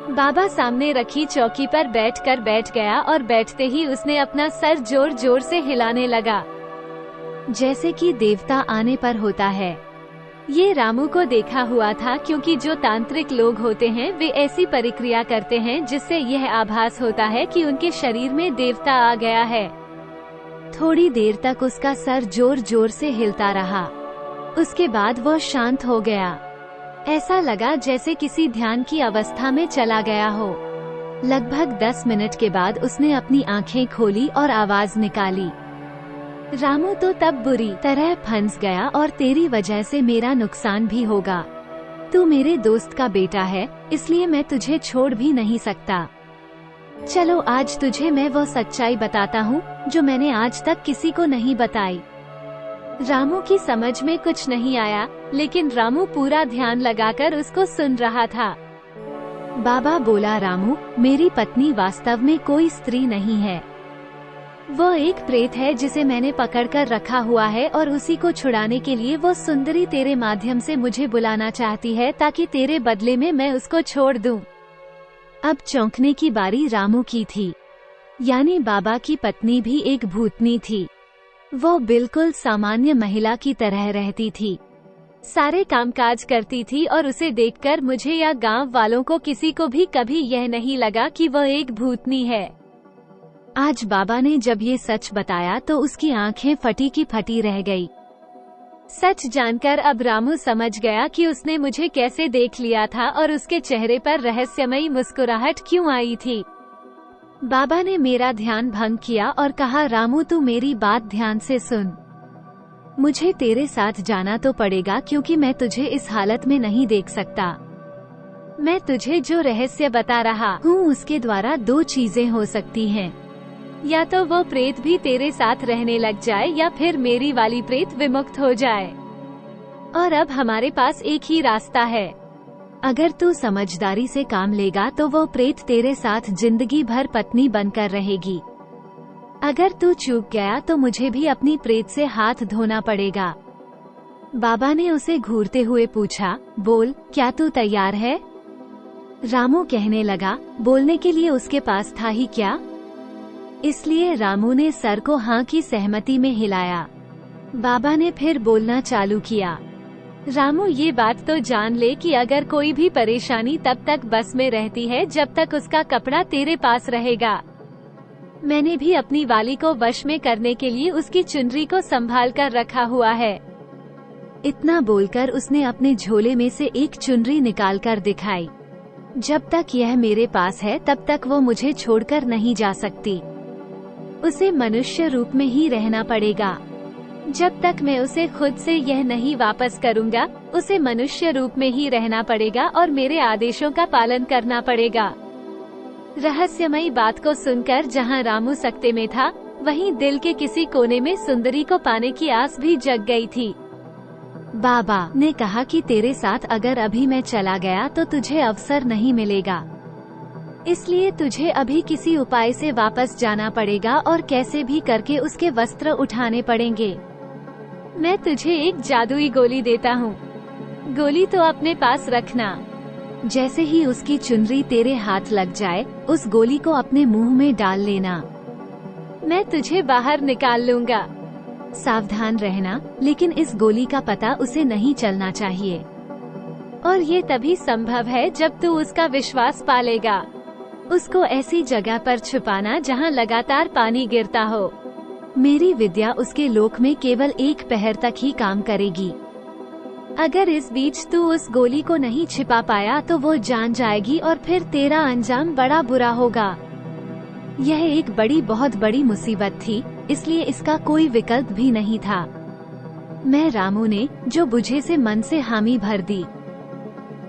बाबा सामने रखी चौकी पर बैठ गया और बैठते ही उसने अपना सर जोर जोर से हिलाने लगा, जैसे कि देवता आने पर होता है। ये रामू को देखा हुआ था, क्योंकि जो तांत्रिक लोग होते हैं वे ऐसी प्रक्रिया करते हैं जिससे यह आभास होता है कि उनके शरीर में देवता आ गया है। थोड़ी देर तक उसका सर जोर जोर से हिलता रहा। उसके बाद वो शांत हो गया। ऐसा लगा जैसे किसी ध्यान की अवस्था में चला गया हो। लगभग 10 मिनट के बाद उसने अपनी आंखें खोली और आवाज निकाली, रामू, तो तब बुरी तरह फंस गया और तेरी वजह से मेरा नुकसान भी होगा। तू मेरे दोस्त का बेटा है, इसलिए मैं तुझे छोड़ भी नहीं सकता। चलो आज तुझे मैं वो सच्चाई बताता हूँ जो मैंने आज तक किसी को नहीं बताई। रामू की समझ में कुछ नहीं आया, लेकिन रामू पूरा ध्यान लगाकर उसको सुन रहा था। बाबा बोला, रामू, मेरी पत्नी वास्तव में कोई स्त्री नहीं है। वो एक प्रेत है जिसे मैंने पकड़कर रखा हुआ है और उसी को छुड़ाने के लिए वो सुंदरी तेरे माध्यम से मुझे बुलाना चाहती है, ताकि तेरे बदले में मैं उसको छोड़ दूं। अब चौंकने की बारी रामू की थी। यानी बाबा की पत्नी भी एक भूतनी थी। वो बिल्कुल सामान्य महिला की तरह रहती थी, सारे कामकाज करती थी और उसे देखकर मुझे या गांव वालों को किसी को भी कभी यह नहीं लगा कि वह एक भूतनी है। आज बाबा ने जब ये सच बताया तो उसकी आंखें फटी की फटी रह गई। सच जानकर अब रामू समझ गया कि उसने मुझे कैसे देख लिया था और उसके चेहरे पर रहस्यमयी मुस्कुराहट क्यों आई थी। बाबा ने मेरा ध्यान भंग किया और कहा, रामू तू मेरी बात ध्यान से सुन। मुझे तेरे साथ जाना तो पड़ेगा क्योंकि मैं तुझे इस हालत में नहीं देख सकता। मैं तुझे जो रहस्य बता रहा हूँ उसके द्वारा दो चीजें हो सकती हैं। या तो वो प्रेत भी तेरे साथ रहने लग जाए या फिर मेरी वाली प्रेत विमुक्त हो जाए। और अब हमारे पास एक ही रास्ता है। अगर तू समझदारी से काम लेगा तो वो प्रेत तेरे साथ जिंदगी भर पत्नी बनकर रहेगी। अगर तू चूक गया तो मुझे भी अपनी प्रेत से हाथ धोना पड़ेगा। बाबा ने उसे घूरते हुए पूछा, बोल, क्या तू तैयार है? रामू कहने लगा, बोलने के लिए उसके पास था ही क्या? इसलिए रामू ने सर को हाँ की सहमति में हिलाया। बाबा ने फिर बोलना चालू किया, रामू ये बात तो जान ले कि अगर कोई भी परेशानी तब तक बस में रहती है जब तक उसका कपड़ा तेरे पास रहेगा। मैंने भी अपनी वाली को वश में करने के लिए उसकी चुनरी को संभाल कर रखा हुआ है। इतना बोलकर उसने अपने झोले में से एक चुनरी निकाल कर दिखाई। जब तक यह मेरे पास है तब तक वो मुझे छोड़कर नहीं जा सकती। उसे मनुष्य रूप में ही रहना पड़ेगा। जब तक मैं उसे खुद से यह नहीं वापस करूंगा, उसे मनुष्य रूप में ही रहना पड़ेगा और मेरे आदेशों का पालन करना पड़ेगा। रहस्यमयी बात को सुनकर जहां रामू सकते में था, वहीं दिल के किसी कोने में सुंदरी को पाने की आस भी जग गई थी। बाबा ने कहा कि तेरे साथ अगर अभी मैं चला गया तो तुझे अवसर नहीं मिलेगा। इसलिए तुझे अभी किसी उपाय से वापस जाना पड़ेगा और कैसे भी करके उसके वस्त्र उठाने पड़ेंगे। मैं तुझे एक जादुई गोली देता हूँ। गोली तो अपने पास रखना। जैसे ही उसकी चुनरी तेरे हाथ लग जाए, उस गोली को अपने मुंह में डाल लेना। मैं तुझे बाहर निकाल लूंगा। सावधान रहना, लेकिन इस गोली का पता उसे नहीं चलना चाहिए। और ये तभी संभव है जब तू उसका विश्वास पालेगा। उसको ऐसी जगह पर छुपाना जहां लगातार पानी गिरता हो। मेरी विद्या उसके लोक में केवल एक पहर तक ही काम करेगी। अगर इस बीच तू उस गोली को नहीं छिपा पाया तो वो जान जाएगी और फिर तेरा अंजाम बड़ा बुरा होगा। यह एक बहुत बड़ी मुसीबत थी, इसलिए इसका कोई विकल्प भी नहीं था। मैं रामू ने जो बुझे से मन से हामी भर दी।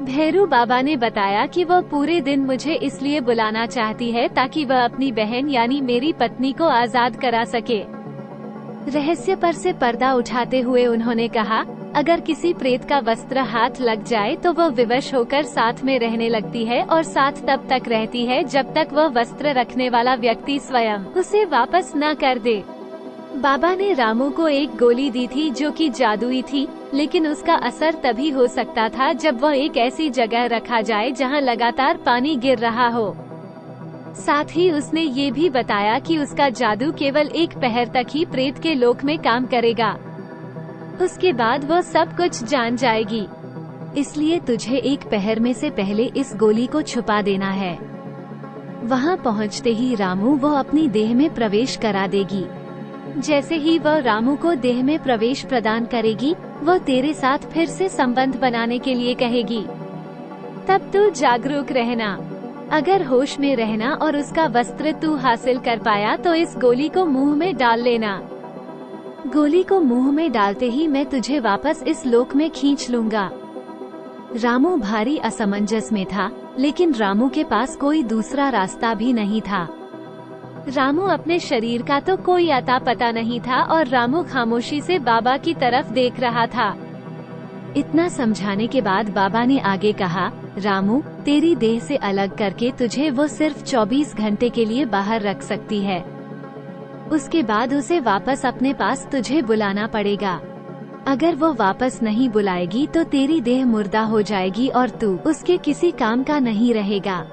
भैरू बाबा ने बताया कि वह पूरे दिन मुझे इसलिए बुलाना चाहती है ताकि वह अपनी बहन यानी मेरी पत्नी को आजाद करा सके। रहस्य पर से पर्दा उठाते हुए उन्होंने कहा, अगर किसी प्रेत का वस्त्र हाथ लग जाए तो वह विवश होकर साथ में रहने लगती है और साथ तब तक रहती है जब तक वह वस्त्र रखने वाला व्यक्ति स्वयं उसे वापस न कर दे। बाबा ने रामू को एक गोली दी थी जो कि जादुई थी, लेकिन उसका असर तभी हो सकता था जब वह एक ऐसी जगह रखा जाए जहां लगातार पानी गिर रहा हो। साथ ही उसने ये भी बताया कि उसका जादू केवल एक पहर तक ही प्रेत के लोक में काम करेगा। उसके बाद वो सब कुछ जान जाएगी। इसलिए तुझे एक पहर में से पहले इस गोली को छुपा देना है। वहाँ पहुँचते ही रामू वो अपनी देह में प्रवेश करा देगी। जैसे ही वह रामू को देह में प्रवेश प्रदान करेगी, वो तेरे साथ फिर से संबंध बनाने के लिए कहेगी। तब तू जागरूक रहना। अगर होश में रहना और उसका वस्त्र तू हासिल कर पाया तो इस गोली को मुंह में डाल लेना। गोली को मुंह में डालते ही मैं तुझे वापस इस लोक में खींच लूंगा। रामू भारी असमंजस में था, लेकिन रामू के पास कोई दूसरा रास्ता भी नहीं था। रामू अपने शरीर का तो कोई अता पता नहीं था और रामू खामोशी से बाबा की तरफ देख रहा था। इतना समझाने के बाद बाबा ने आगे कहा, रामू, तेरी देह से अलग करके तुझे वो सिर्फ 24 घंटे के लिए बाहर रख सकती है। उसके बाद उसे वापस अपने पास तुझे बुलाना पड़ेगा। अगर वो वापस नहीं बुलाएगी तो तेरी देह मुर्दा हो जाएगी और तू उसके किसी काम का नहीं रहेगा।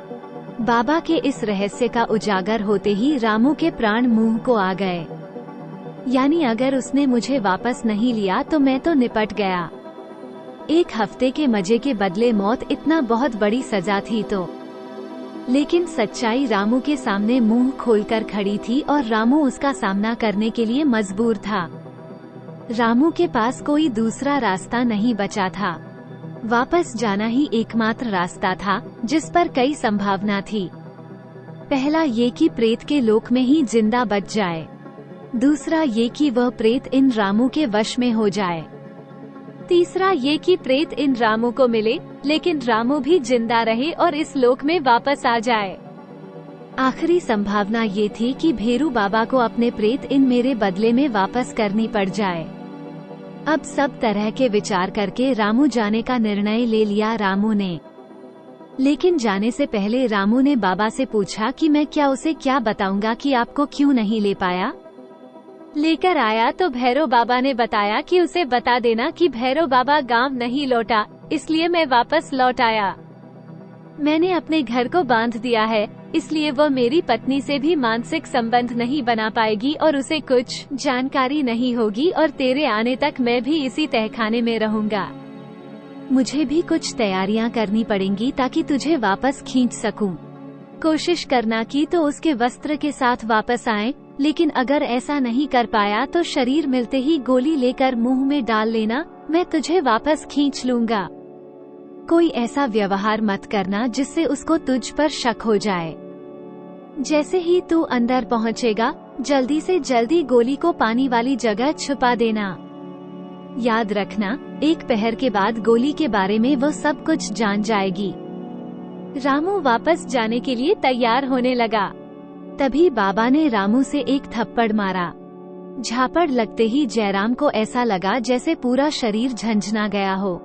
बाबा के इस रहस्य का उजागर होते ही रामू के प्राण मुंह को आ गए। यानी अगर उसने मुझे वापस नहीं लिया तो मैं तो निपट गया। 1 हफ्ते के मजे के बदले मौत इतना बहुत बड़ी सजा थी तो लेकिन सच्चाई रामू के सामने मुंह खोलकर खड़ी थी और रामू उसका सामना करने के लिए मजबूर था। रामू के पास कोई दूसरा रास्ता नहीं बचा था। वापस जाना ही एकमात्र रास्ता था जिस पर कई संभावना थी। पहला ये कि प्रेत के लोक में ही जिंदा बच जाए, दूसरा ये कि वह प्रेत इन रामू के वश में हो जाए, तीसरा ये कि प्रेत इन रामू को मिले लेकिन रामू भी जिंदा रहे और इस लोक में वापस आ जाए। आखिरी संभावना ये थी कि भेरू बाबा को अपने प्रेत इन मेरे बदले में वापस करनी पड़ जाए। अब सब तरह के विचार करके रामू जाने का निर्णय ले लिया रामू ने। लेकिन जाने से पहले रामू ने बाबा से पूछा कि मैं उसे क्या बताऊंगा कि आपको क्यों नहीं ले पाया। लेकर आया तो भैरव बाबा ने बताया कि उसे बता देना कि भैरव बाबा गांव नहीं लौटा, इसलिए मैं वापस लौट आया। मैंने अपने घर को बांध दिया है, इसलिए वह मेरी पत्नी से भी मानसिक संबंध नहीं बना पाएगी और उसे कुछ जानकारी नहीं होगी और तेरे आने तक मैं भी इसी तहखाने में रहूंगा। मुझे भी कुछ तैयारियां करनी पड़ेंगी ताकि तुझे वापस खींच सकूं। कोशिश करना कि तो उसके वस्त्र के साथ वापस आए, लेकिन अगर ऐसा नहीं कर पाया तो शरीर मिलते ही गोली लेकर मुंह में डाल लेना, मैं तुझे वापस खींच लूंगा। कोई ऐसा व्यवहार मत करना जिससे उसको तुझ पर शक हो जाए। जैसे ही तू अंदर पहुंचेगा, जल्दी से जल्दी गोली को पानी वाली जगह छुपा देना। याद रखना, एक पहर के बाद गोली के बारे में वो सब कुछ जान जाएगी। रामू वापस जाने के लिए तैयार होने लगा। तभी बाबा ने रामू से एक थप्पड़ मारा। झापड़ लगते ही जयराम को ऐसा लगा जैसे पूरा शरीर झंझना गया हो।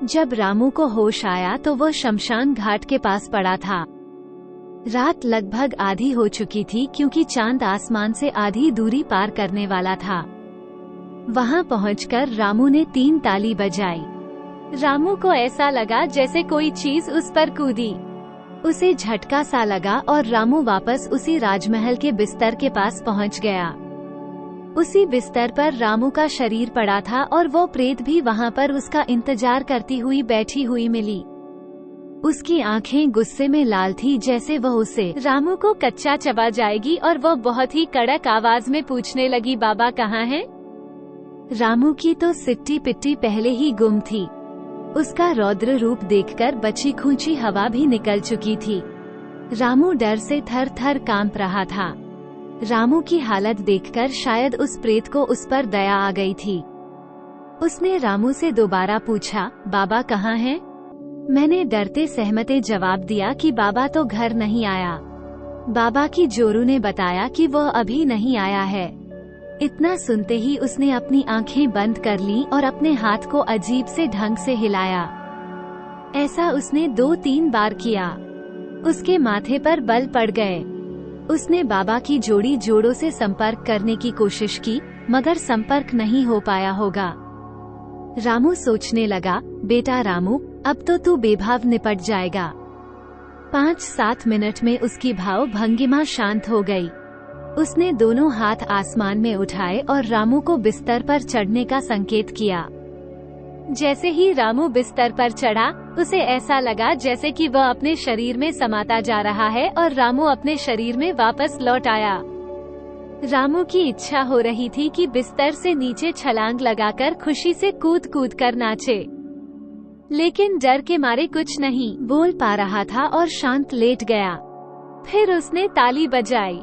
जब रामू को होश आया तो वो शमशान घाट के पास पड़ा था। रात लगभग आधी हो चुकी थी क्योंकि चांद आसमान से आधी दूरी पार करने वाला था। वहां पहुंचकर रामू ने 3 ताली बजाई। रामू को ऐसा लगा जैसे कोई चीज उस पर कूदी। उसे झटका सा लगा और रामू वापस उसी राजमहल के बिस्तर के पास पहुंच गया। उसी बिस्तर पर रामू का शरीर पड़ा था और वो प्रेत भी वहां पर उसका इंतजार करती हुई बैठी हुई मिली। उसकी आंखें गुस्से में लाल थी जैसे वह उसे रामू को कच्चा चबा जाएगी और वो बहुत ही कड़क आवाज में पूछने लगी, बाबा कहाँ हैं? रामू की तो सिट्टी पिट्टी पहले ही गुम थी। उसका रौद्र रूप देखकर बची खूंची हवा भी निकल चुकी थी। रामू डर से थर थर कांप रहा था। रामू की हालत देखकर शायद उस प्रेत को उस पर दया आ गई थी। उसने रामू से दोबारा पूछा, बाबा कहाँ हैं? मैंने डरते सहमते जवाब दिया कि बाबा तो घर नहीं आया। बाबा की जोरू ने बताया कि वह अभी नहीं आया है। इतना सुनते ही उसने अपनी आंखें बंद कर लीं और अपने हाथ को अजीब से ढंग से हिलाया। ऐसा उसने 2-3 बार किया। उसके माथे पर बल पड़ गए। उसने बाबा की जोड़ों से संपर्क करने की कोशिश की, मगर संपर्क नहीं हो पाया होगा। रामू सोचने लगा, बेटा रामू, अब तो तू बेभाव निपट जाएगा। 5-7 मिनट में उसकी भाव भंगिमा शांत हो गई। उसने दोनों हाथ आसमान में उठाए और रामू को बिस्तर पर चढ़ने का संकेत किया। जैसे ही रामू बिस्तर पर चढ़ा, उसे ऐसा लगा जैसे कि वह अपने शरीर में समाता जा रहा है और रामू अपने शरीर में वापस लौट आया। रामू की इच्छा हो रही थी कि बिस्तर से नीचे छलांग लगाकर खुशी से कूद कूद कर नाचे, लेकिन डर के मारे कुछ नहीं बोल पा रहा था और शांत लेट गया। फिर उसने ताली बजाई।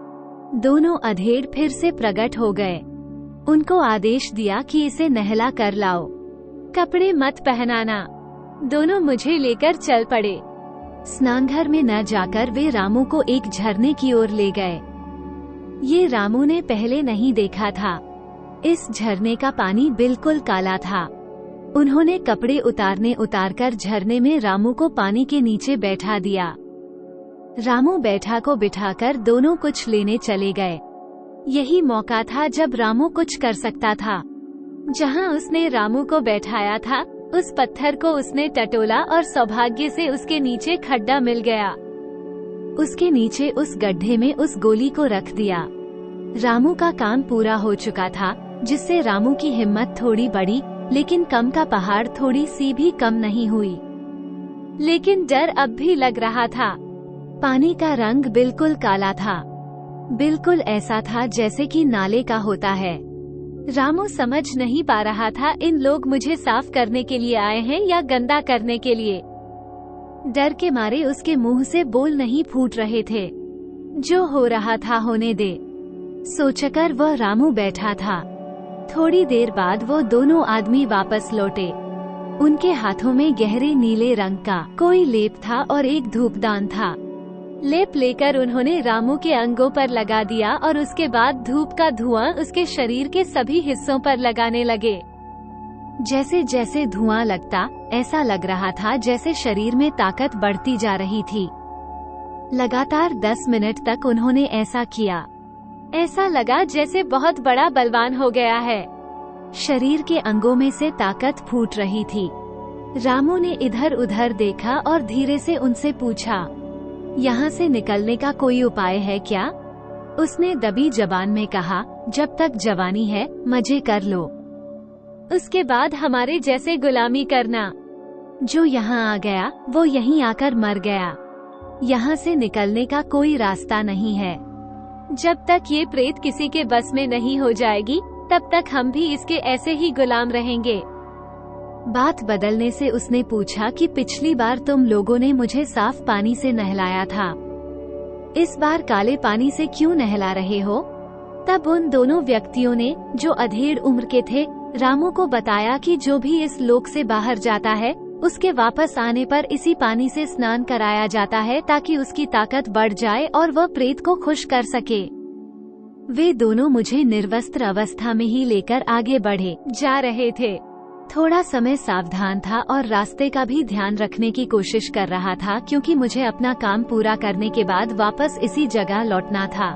दोनों अधेड़ फिर से प्रकट हो गए। उनको आदेश दिया कि इसे नहला कर लाओ, कपड़े मत पहनाना। दोनों मुझे लेकर चल पड़े। स्नानघर में न जाकर वे रामू को एक झरने की ओर ले गए। ये रामू ने पहले नहीं देखा था। इस झरने का पानी बिल्कुल काला था। उन्होंने कपड़े उतारकर झरने में रामू को पानी के नीचे बैठा दिया। रामू बैठा को बिठाकर दोनों कुछ लेने चले गए। यही मौका था जब रामू कुछ कर सकता था। जहां उसने रामू को बैठाया था, उस पत्थर को उसने टटोला और सौभाग्य से उसके नीचे खड्डा मिल गया। उसके नीचे उस गड्ढे में उस गोली को रख दिया। रामू का काम पूरा हो चुका था, जिससे रामू की हिम्मत थोड़ी बढ़ी, लेकिन कम का पहाड़ थोड़ी सी भी कम नहीं हुई। लेकिन डर अब भी लग रहा था। पानी का रंग बिल्कुल काला था, बिल्कुल ऐसा था जैसे कि नाले का होता है। रामू समझ नहीं पा रहा था इन लोग मुझे साफ करने के लिए आए हैं या गंदा करने के लिए। डर के मारे उसके मुंह से बोल नहीं फूट रहे थे। जो हो रहा था होने दे, सोचकर वह रामू बैठा था। थोड़ी देर बाद वो दोनों आदमी वापस लौटे। उनके हाथों में गहरे नीले रंग का कोई लेप था और एक धूपदान था। लेप लेकर उन्होंने रामू के अंगों पर लगा दिया और उसके बाद धूप का धुआं उसके शरीर के सभी हिस्सों पर लगाने लगे। जैसे जैसे धुआं लगता, ऐसा लग रहा था जैसे शरीर में ताकत बढ़ती जा रही थी। लगातार 10 मिनट तक उन्होंने ऐसा किया। ऐसा लगा जैसे बहुत बड़ा बलवान हो गया है। शरीर के अंगों में से ताकत फूट रही थी। रामू ने इधर उधर देखा और धीरे से उनसे पूछा, यहाँ से निकलने का कोई उपाय है क्या? उसने दबी जबान में कहा, जब तक जवानी है मजे कर लो, उसके बाद हमारे जैसे गुलामी करना। जो यहाँ आ गया वो यहीं आकर मर गया। यहाँ से निकलने का कोई रास्ता नहीं है। जब तक ये प्रेत किसी के बस में नहीं हो जाएगी, तब तक हम भी इसके ऐसे ही गुलाम रहेंगे। बात बदलने से उसने पूछा कि पिछली बार तुम लोगों ने मुझे साफ पानी से नहलाया था, इस बार काले पानी से क्यों नहला रहे हो? तब उन दोनों व्यक्तियों ने, जो अधेड़ उम्र के थे, रामू को बताया कि जो भी इस लोक से बाहर जाता है, उसके वापस आने पर इसी पानी से स्नान कराया जाता है ताकि उसकी ताकत बढ़ जाए और वह प्रेत को खुश कर सके। वे दोनों मुझे निर्वस्त्र अवस्था में ही लेकर आगे बढ़े जा रहे थे। थोड़ा समय सावधान था और रास्ते का भी ध्यान रखने की कोशिश कर रहा था, क्योंकि मुझे अपना काम पूरा करने के बाद वापस इसी जगह लौटना था।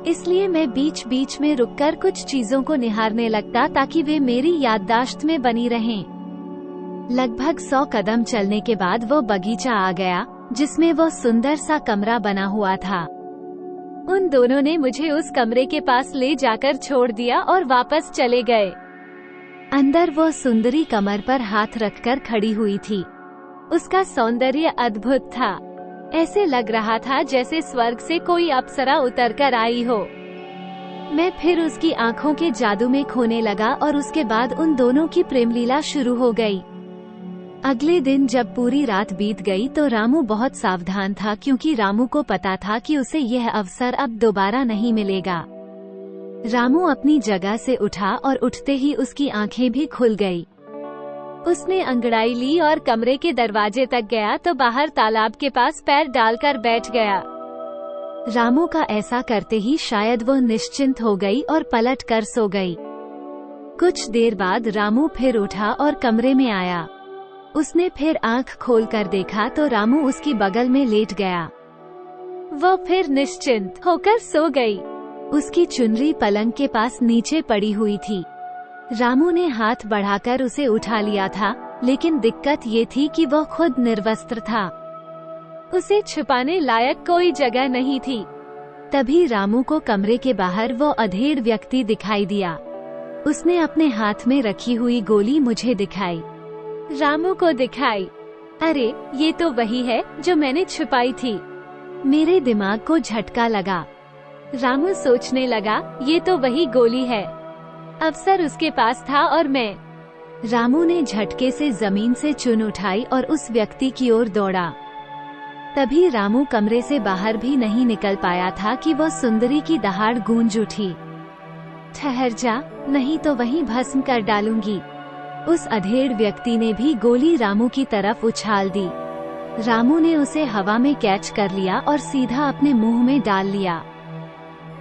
इसलिए मैं बीच बीच में रुककर कुछ चीजों को निहारने लगता ताकि वे मेरी याददाश्त में बनी रहें। लगभग 100 कदम चलने के बाद वो बगीचा आ गया, जिसमें वो सुंदर सा कमरा बना हुआ था। उन दोनों ने मुझे उस कमरे के पास ले जाकर छोड़ दिया और वापस चले गए। अंदर वो सुंदरी कमर पर हाथ रखकर खड़ी हुई थी। उसका सौंदर्य अद्भुत था। ऐसे लग रहा था जैसे स्वर्ग से कोई अप्सरा उतरकर आई हो। मैं फिर उसकी आंखों के जादू में खोने लगा और उसके बाद उन दोनों की प्रेमलीला शुरू हो गई। अगले दिन जब पूरी रात बीत गई तो रामू बहुत सावधान था, क्योंकि रामू को पता था कि उसे यह अवसर अब दोबारा नहीं मिलेगा। रामू अपनी जगह से उठा और उठते ही उसकी आंखें भी खुल गई। उसने अंगड़ाई ली और कमरे के दरवाजे तक गया तो बाहर तालाब के पास पैर डालकर बैठ गया। रामू का ऐसा करते ही शायद वो निश्चिंत हो गई और पलट कर सो गई। कुछ देर बाद रामू फिर उठा और कमरे में आया। उसने फिर आंख खोलकर देखा तो रामू उसकी बगल में लेट गया। वो फिर निश्चिंत होकर सो गई। उसकी चुनरी पलंग के पास नीचे पड़ी हुई थी। रामू ने हाथ बढ़ाकर उसे उठा लिया था, लेकिन दिक्कत ये थी कि वह खुद निर्वस्त्र था। उसे छुपाने लायक कोई जगह नहीं थी। तभी रामू को कमरे के बाहर वो अधेड़ व्यक्ति दिखाई दिया। उसने अपने हाथ में रखी हुई गोली मुझे दिखाई। रामू को दिखाई। अरे, ये तो वही है जो मैंने छुपाई थी। मेरे दिमाग को झटका लगा। रामू सोचने लगा, ये तो वही गोली है। अवसर उसके पास था और मैं। रामू ने झटके से जमीन से चुन उठाई और उस व्यक्ति की ओर दौड़ा। तभी रामू कमरे से बाहर भी नहीं निकल पाया था कि वह सुंदरी की दहाड़ गूंज उठी। ठहर जा, नहीं तो वहीं भस्म कर डालूंगी। उस अधेड़ व्यक्ति ने भी गोली रामू की तरफ उछाल दी। रामू ने उसे हवा में कैच कर लिया और सीधा अपने मुंह में डाल लिया।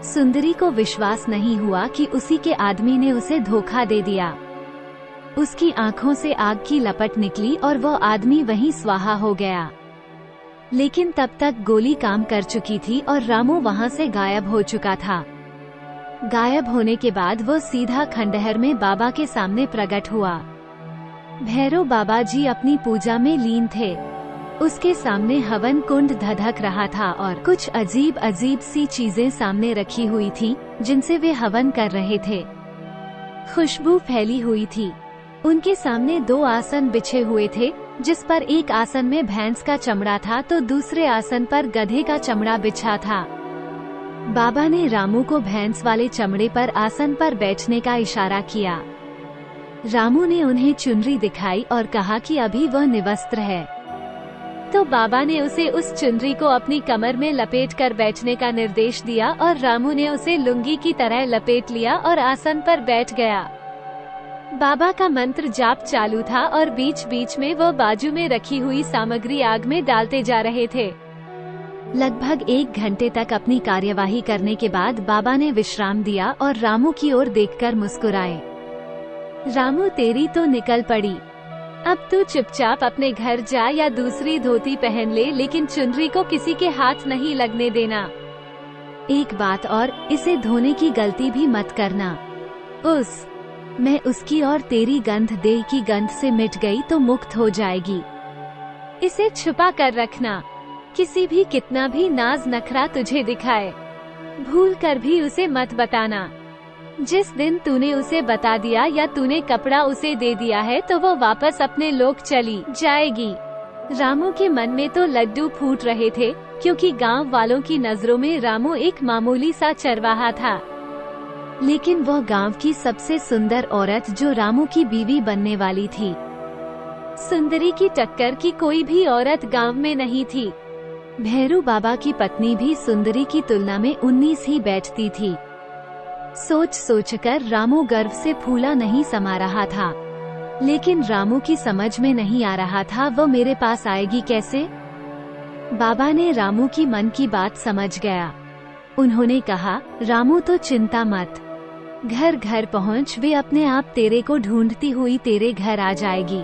सुंदरी को विश्वास नहीं हुआ कि उसी के आदमी ने उसे धोखा दे दिया। उसकी आंखों से आग की लपट निकली और वो आदमी वहीं स्वाहा हो गया। लेकिन तब तक गोली काम कर चुकी थी और रामू वहां से गायब हो चुका था। गायब होने के बाद वो सीधा खंडहर में बाबा के सामने प्रकट हुआ। भैरव बाबा जी अपनी पूजा में लीन थे। उसके सामने हवन कुंड धधक रहा था और कुछ अजीब अजीब सी चीजें सामने रखी हुई थी, जिनसे वे हवन कर रहे थे। खुशबू फैली हुई थी। उनके सामने 2 आसन बिछे हुए थे, जिस पर एक आसन में भैंस का चमड़ा था तो दूसरे आसन पर गधे का चमड़ा बिछा था। बाबा ने रामू को भैंस वाले चमड़े पर आसन पर बैठने का इशारा किया। रामू ने उन्हें चुनरी दिखाई और कहा कि अभी वह निवस्त्र है। तो बाबा ने उसे उस चुनरी को अपनी कमर में लपेट कर बैठने का निर्देश दिया और रामू ने उसे लुंगी की तरह लपेट लिया और आसन पर बैठ गया। बाबा का मंत्र जाप चालू था और बीच बीच में वो बाजू में रखी हुई सामग्री आग में डालते जा रहे थे। लगभग 1 घंटे तक अपनी कार्यवाही करने के बाद बाबा ने विश्राम दिया और रामू की ओर देखकर मुस्कुराए। रामू, तेरी तो निकल पड़ी। अब तू चुपचाप अपने घर जा या दूसरी धोती पहन ले, लेकिन चुनरी को किसी के हाथ नहीं लगने देना। एक बात और, इसे धोने की गलती भी मत करना। मैं उसकी और तेरी गंध देह की गंध से मिट गई तो मुक्त हो जाएगी। इसे छुपा कर रखना। किसी भी कितना भी नाज नखरा तुझे दिखाए, भूल कर भी उसे मत बताना। जिस दिन तूने उसे बता दिया या तूने कपड़ा उसे दे दिया है तो वो वापस अपने लोक चली जाएगी। रामू के मन में तो लड्डू फूट रहे थे, क्योंकि गांव वालों की नजरों में रामू एक मामूली सा चरवाहा था। लेकिन वह गांव की सबसे सुंदर औरत जो रामू की बीवी बनने वाली थी। सुंदरी की टक्कर की कोई भी औरत गांव में नहीं थी। भैरू बाबा की पत्नी भी सुंदरी की तुलना में 19 ही बैठती थी। सोच सोचकर रामू गर्व से फूला नहीं समा रहा था। लेकिन रामू की समझ में नहीं आ रहा था वो मेरे पास आएगी कैसे। बाबा ने रामू की मन की बात समझ गया। उन्होंने कहा, रामू तो चिंता मत, घर घर पहुँच, वे अपने आप तेरे को ढूंढती हुई तेरे घर आ जाएगी।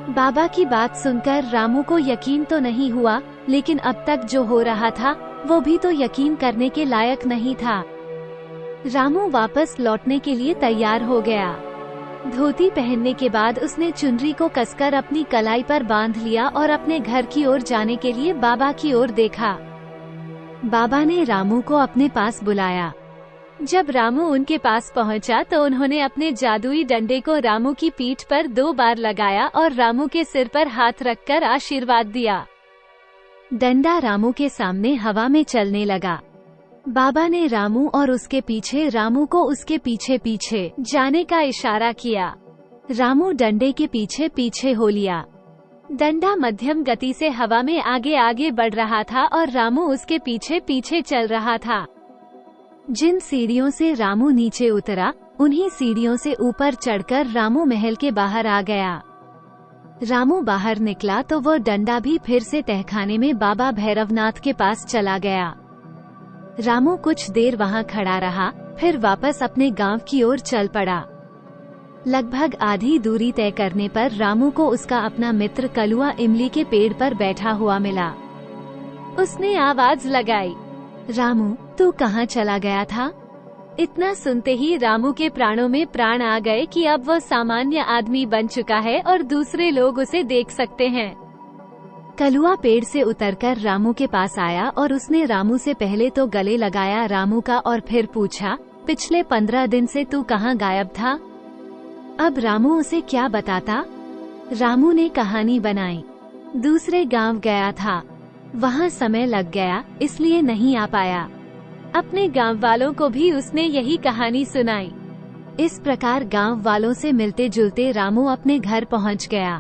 बाबा की बात सुनकर रामू को यकीन तो नहीं हुआ, लेकिन अब तक जो हो रहा था वो भी तो यकीन करने के लायक नहीं था। रामू वापस लौटने के लिए तैयार हो गया। धोती पहनने के बाद उसने चुनरी को कसकर अपनी कलाई पर बांध लिया और अपने घर की ओर जाने के लिए बाबा की ओर देखा। बाबा ने रामू को अपने पास बुलाया। जब रामू उनके पास पहुंचा तो उन्होंने अपने जादुई डंडे को रामू की पीठ पर 2 बार लगाया और रामू के सिर पर हाथ रखकर आशीर्वाद दिया। डंडा रामू के सामने हवा में चलने लगा। बाबा ने रामू और उसके पीछे रामू को उसके पीछे पीछे जाने का इशारा किया। रामू डंडे के पीछे पीछे हो लिया। डंडा मध्यम गति से हवा में आगे आगे बढ़ रहा था और रामू उसके पीछे पीछे चल रहा था। जिन सीढ़ियों से रामू नीचे उतरा, उन्हीं सीढ़ियों से ऊपर चढ़कर रामू महल के बाहर आ गया। रामू बाहर निकला तो वो डंडा भी फिर से तहखाने में बाबा भैरवनाथ के पास चला गया। रामू कुछ देर वहां खड़ा रहा, फिर वापस अपने गांव की ओर चल पड़ा। लगभग आधी दूरी तय करने पर रामू को उसका अपना मित्र कलुआ इमली के पेड़ पर बैठा हुआ मिला। उसने आवाज लगाई, रामू, तू कहाँ चला गया था? इतना सुनते ही रामू के प्राणों में प्राण आ गए कि अब वह सामान्य आदमी बन चुका है और दूसरे लोग उसे देख सकते हैं। कलुआ पेड़ से उतरकर रामू के पास आया और उसने रामू से पहले तो गले लगाया रामू का और फिर पूछा, पिछले 15 दिन से तू कहाँ गायब था? अब रामू उसे क्या बताता? रामू ने कहानी बनाई। दूसरे गांव गया था, वहाँ समय लग गया इसलिए नहीं आ पाया। अपने गांव वालों को भी उसने यही कहानी सुनाई। इस प्रकार गांव वालों से मिलते जुलते रामू अपने घर पहुँच गया।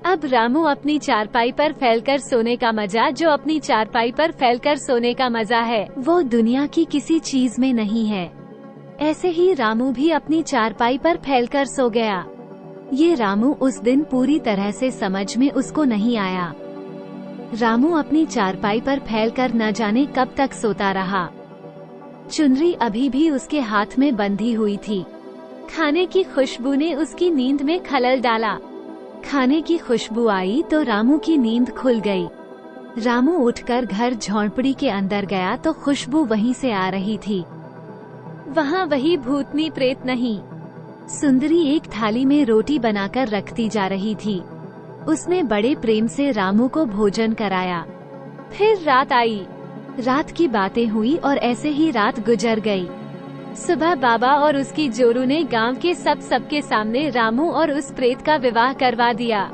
अब रामू अपनी चारपाई पर फैलकर सोने का मजा, जो अपनी चारपाई पर फैलकर सोने का मजा है, वो दुनिया की किसी चीज में नहीं है। ऐसे ही रामू भी अपनी चारपाई पर फैलकर सो गया। ये रामू उस दिन पूरी तरह से समझ में उसको नहीं आया। रामू अपनी चारपाई पर फैलकर न जाने कब तक सोता रहा। चुनरी अभी भी उसके हाथ में बंधी हुई थी। खाने की खुशबू ने उसकी नींद में खलल डाला। खाने की खुशबू आई तो रामू की नींद खुल गई। रामू उठकर घर झोंपड़ी के अंदर गया तो खुशबू वहीं से आ रही थी। वहाँ वही भूतनी प्रेत नहीं, सुंदरी एक थाली में रोटी बनाकर रखती जा रही थी। उसने बड़े प्रेम से रामू को भोजन कराया। फिर रात आई। रात की बातें हुई और ऐसे ही रात गुजर गई। सुबह बाबा और उसकी जोरू ने गांव के सबके सामने रामू और उस प्रेत का विवाह करवा दिया।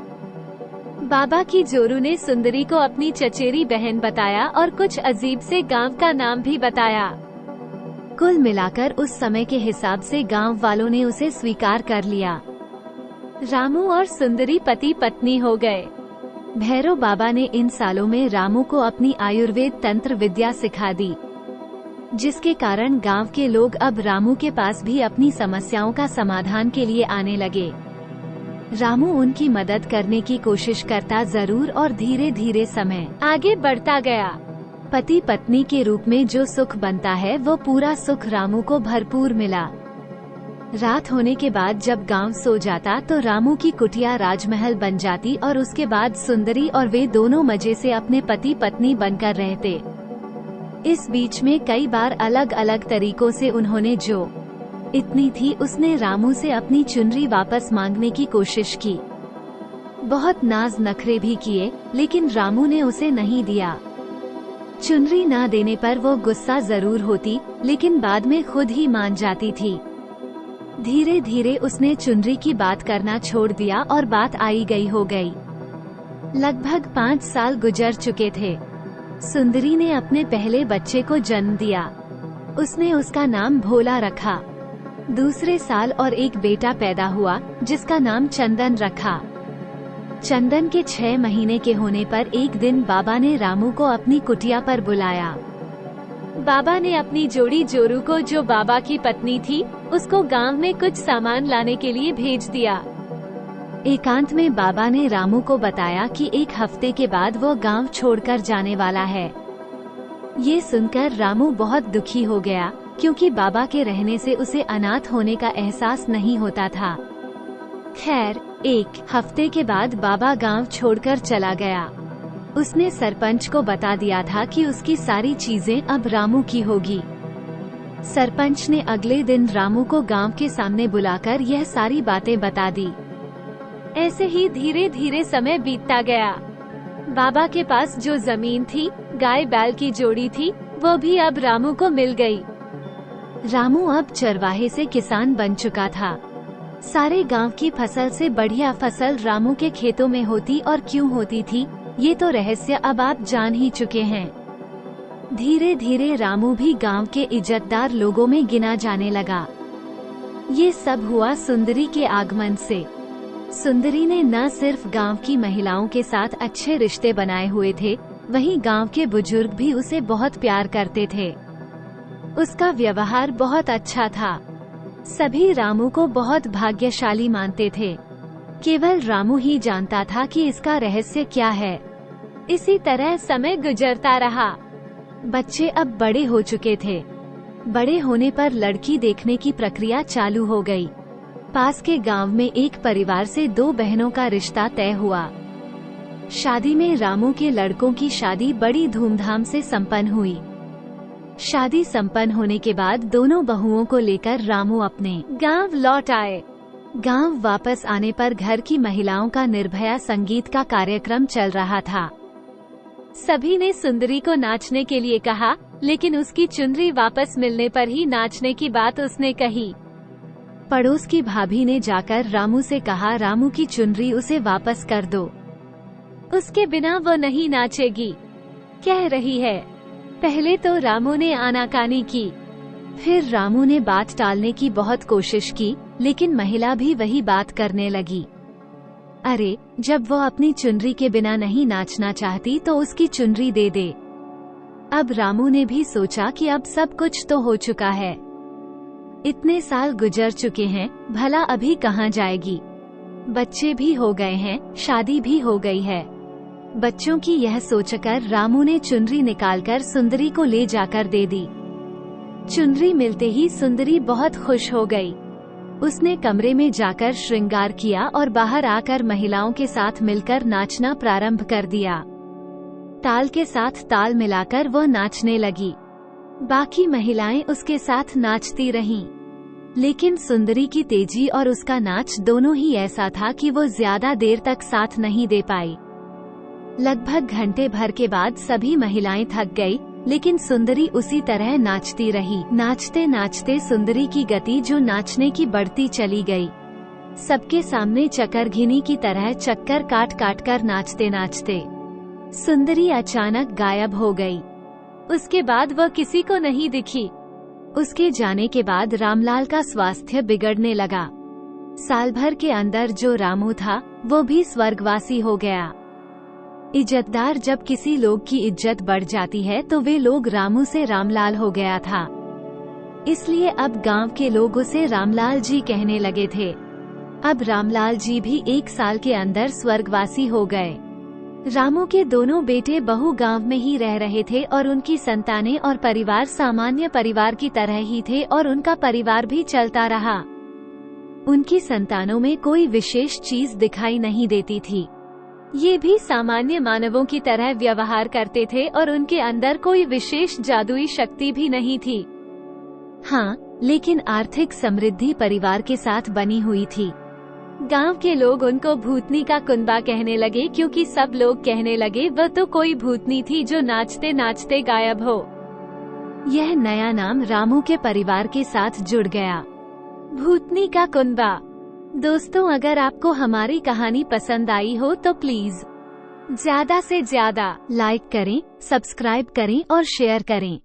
बाबा की जोरू ने सुंदरी को अपनी चचेरी बहन बताया और कुछ अजीब से गांव का नाम भी बताया। कुल मिलाकर उस समय के हिसाब से गांव वालों ने उसे स्वीकार कर लिया। रामू और सुंदरी पति पत्नी हो गए। भैरव बाबा ने इन सालों में रामू को अपनी आयुर्वेद तंत्र विद्या सिखा दी, जिसके कारण गांव के लोग अब रामू के पास भी अपनी समस्याओं का समाधान के लिए आने लगे। रामू उनकी मदद करने की कोशिश करता जरूर और धीरे धीरे समय आगे बढ़ता गया। पति पत्नी के रूप में जो सुख बनता है वो पूरा सुख रामू को भरपूर मिला। रात होने के बाद जब गांव सो जाता तो रामू की कुटिया राजमहल बन जाती और उसके बाद सुंदरी और वे दोनों मजे से अपने पति पत्नी बनकर रहते। इस बीच में कई बार अलग अलग तरीकों से उन्होंने जो इतनी थी उसने रामू से अपनी चुनरी वापस मांगने की कोशिश की। बहुत नाज नखरे भी किए, लेकिन रामू ने उसे नहीं दिया। चुनरी ना देने पर वो गुस्सा जरूर होती, लेकिन बाद में खुद ही मान जाती थी। धीरे धीरे उसने चुनरी की बात करना छोड़ दिया और बात आई गई हो गई। लगभग 5 साल गुजर चुके थे। सुंदरी ने अपने पहले बच्चे को जन्म दिया। उसने उसका नाम भोला रखा। दूसरे साल और एक बेटा पैदा हुआ जिसका नाम चंदन रखा। चंदन के 6 महीने के होने पर एक दिन बाबा ने रामू को अपनी कुटिया पर बुलाया। बाबा ने अपनी जोड़ी जोरू को, जो बाबा की पत्नी थी, उसको गांव में कुछ सामान लाने के लिए भेज दिया। एकांत में बाबा ने रामू को बताया कि 1 हफ्ते के बाद वो गांव छोड़कर जाने वाला है। ये सुनकर रामू बहुत दुखी हो गया, क्योंकि बाबा के रहने से उसे अनाथ होने का एहसास नहीं होता था। खैर, 1 हफ्ते के बाद बाबा गांव छोड़कर चला गया। उसने सरपंच को बता दिया था कि उसकी सारी चीजें अब रामू की होगी। सरपंच ने अगले दिन रामू को गांव के सामने बुलाकर यह सारी बातें बता दी। ऐसे ही धीरे धीरे समय बीतता गया। बाबा के पास जो जमीन थी, गाय बैल की जोड़ी थी, वो भी अब रामू को मिल गई। रामू अब चरवाहे से किसान बन चुका था। सारे गांव की फसल से बढ़िया फसल रामू के खेतों में होती, और क्यों होती थी ये तो रहस्य अब आप जान ही चुके हैं। धीरे धीरे रामू भी गांव के इज्जतदार लोगों में गिना जाने लगा। ये सब हुआ सुंदरी के आगमन से। सुंदरी ने न सिर्फ गांव की महिलाओं के साथ अच्छे रिश्ते बनाए हुए थे, वहीं गांव के बुजुर्ग भी उसे बहुत प्यार करते थे। उसका व्यवहार बहुत अच्छा था। सभी रामू को बहुत भाग्यशाली मानते थे। केवल रामू ही जानता था कि इसका रहस्य क्या है। इसी तरह समय गुजरता रहा। बच्चे अब बड़े हो चुके थे। बड़े होने पर लड़की देखने की प्रक्रिया चालू हो गई। पास के गांव में एक परिवार से 2 बहनों का रिश्ता तय हुआ। शादी में रामू के लड़कों की शादी बड़ी धूमधाम से संपन्न हुई। शादी संपन्न होने के बाद दोनों बहुओं को लेकर रामू अपने गांव लौट आए। गांव वापस आने पर घर की महिलाओं का निर्भया संगीत का कार्यक्रम चल रहा था। सभी ने सुंदरी को नाचने के लिए कहा, लेकिन उसकी चुनरी वापस मिलने पर ही नाचने की बात उसने कही। पड़ोस की भाभी ने जाकर रामू से कहा, रामू की चुनरी उसे वापस कर दो, उसके बिना वो नहीं नाचेगी, कह रही है। पहले तो रामू ने आनाकानी की, फिर रामू ने बात टालने की बहुत कोशिश की, लेकिन महिला भी वही बात करने लगी। अरे, जब वो अपनी चुनरी के बिना नहीं नाचना चाहती तो उसकी चुनरी दे दे। अब रामू ने भी सोचा कि अब सब कुछ तो हो चुका है, इतने साल गुजर चुके हैं, भला अभी कहाँ जाएगी। बच्चे भी हो गए हैं, शादी भी हो गई है। बच्चों की यह सोचकर रामू ने चुनरी निकालकर सुंदरी को ले जाकर दे दी। चुनरी मिलते ही सुंदरी बहुत खुश हो गई। उसने कमरे में जाकर श्रृंगार किया और बाहर आकर महिलाओं के साथ मिलकर नाचना प्रारंभ कर दिया। ताल के साथ ताल मिलाकर वो नाचने लगी। बाकी महिलाएं उसके साथ नाचती रहीं। लेकिन सुंदरी की तेजी और उसका नाच दोनों ही ऐसा था कि वो ज्यादा देर तक साथ नहीं दे पाई। लगभग घंटे भर के बाद सभी महिलाएं थक गई, लेकिन सुंदरी उसी तरह नाचती रही। नाचते नाचते सुंदरी की गति जो नाचने की बढ़ती चली गई। सबके सामने चकरघिनी की तरह चक्कर काट काट कर नाचते नाचते सुंदरी अचानक गायब हो गई। उसके बाद वह किसी को नहीं दिखी। उसके जाने के बाद रामलाल का स्वास्थ्य बिगड़ने लगा। साल भर के अंदर जो रामू था वो भी स्वर्गवासी हो गया। इज्जतदार जब किसी लोग की इज्जत बढ़ जाती है तो वे लोग रामू से रामलाल हो गया था, इसलिए अब गांव के लोग उसे रामलाल जी कहने लगे थे। अब रामलाल जी भी 1 साल के अंदर स्वर्गवासी हो गए। रामू के दोनों बेटे बहू गांव में ही रह रहे थे और उनकी संतानें और परिवार सामान्य परिवार की तरह ही थे और उनका परिवार भी चलता रहा। उनकी संतानों में कोई विशेष चीज दिखाई नहीं देती थी। ये भी सामान्य मानवों की तरह व्यवहार करते थे और उनके अंदर कोई विशेष जादुई शक्ति भी नहीं थी। हाँ, लेकिन आर्थिक समृद्धि परिवार के साथ बनी हुई थी। गांव के लोग उनको भूतनी का कुनबा कहने लगे, क्योंकि सब लोग कहने लगे वह तो कोई भूतनी थी जो नाचते नाचते गायब हो। यह नया नाम रामू के परिवार के साथ जुड़ गया, भूतनी का कुनबा। दोस्तों, अगर आपको हमारी कहानी पसंद आई हो तो प्लीज ज्यादा से ज्यादा लाइक करें, सब्सक्राइब करें और शेयर करें।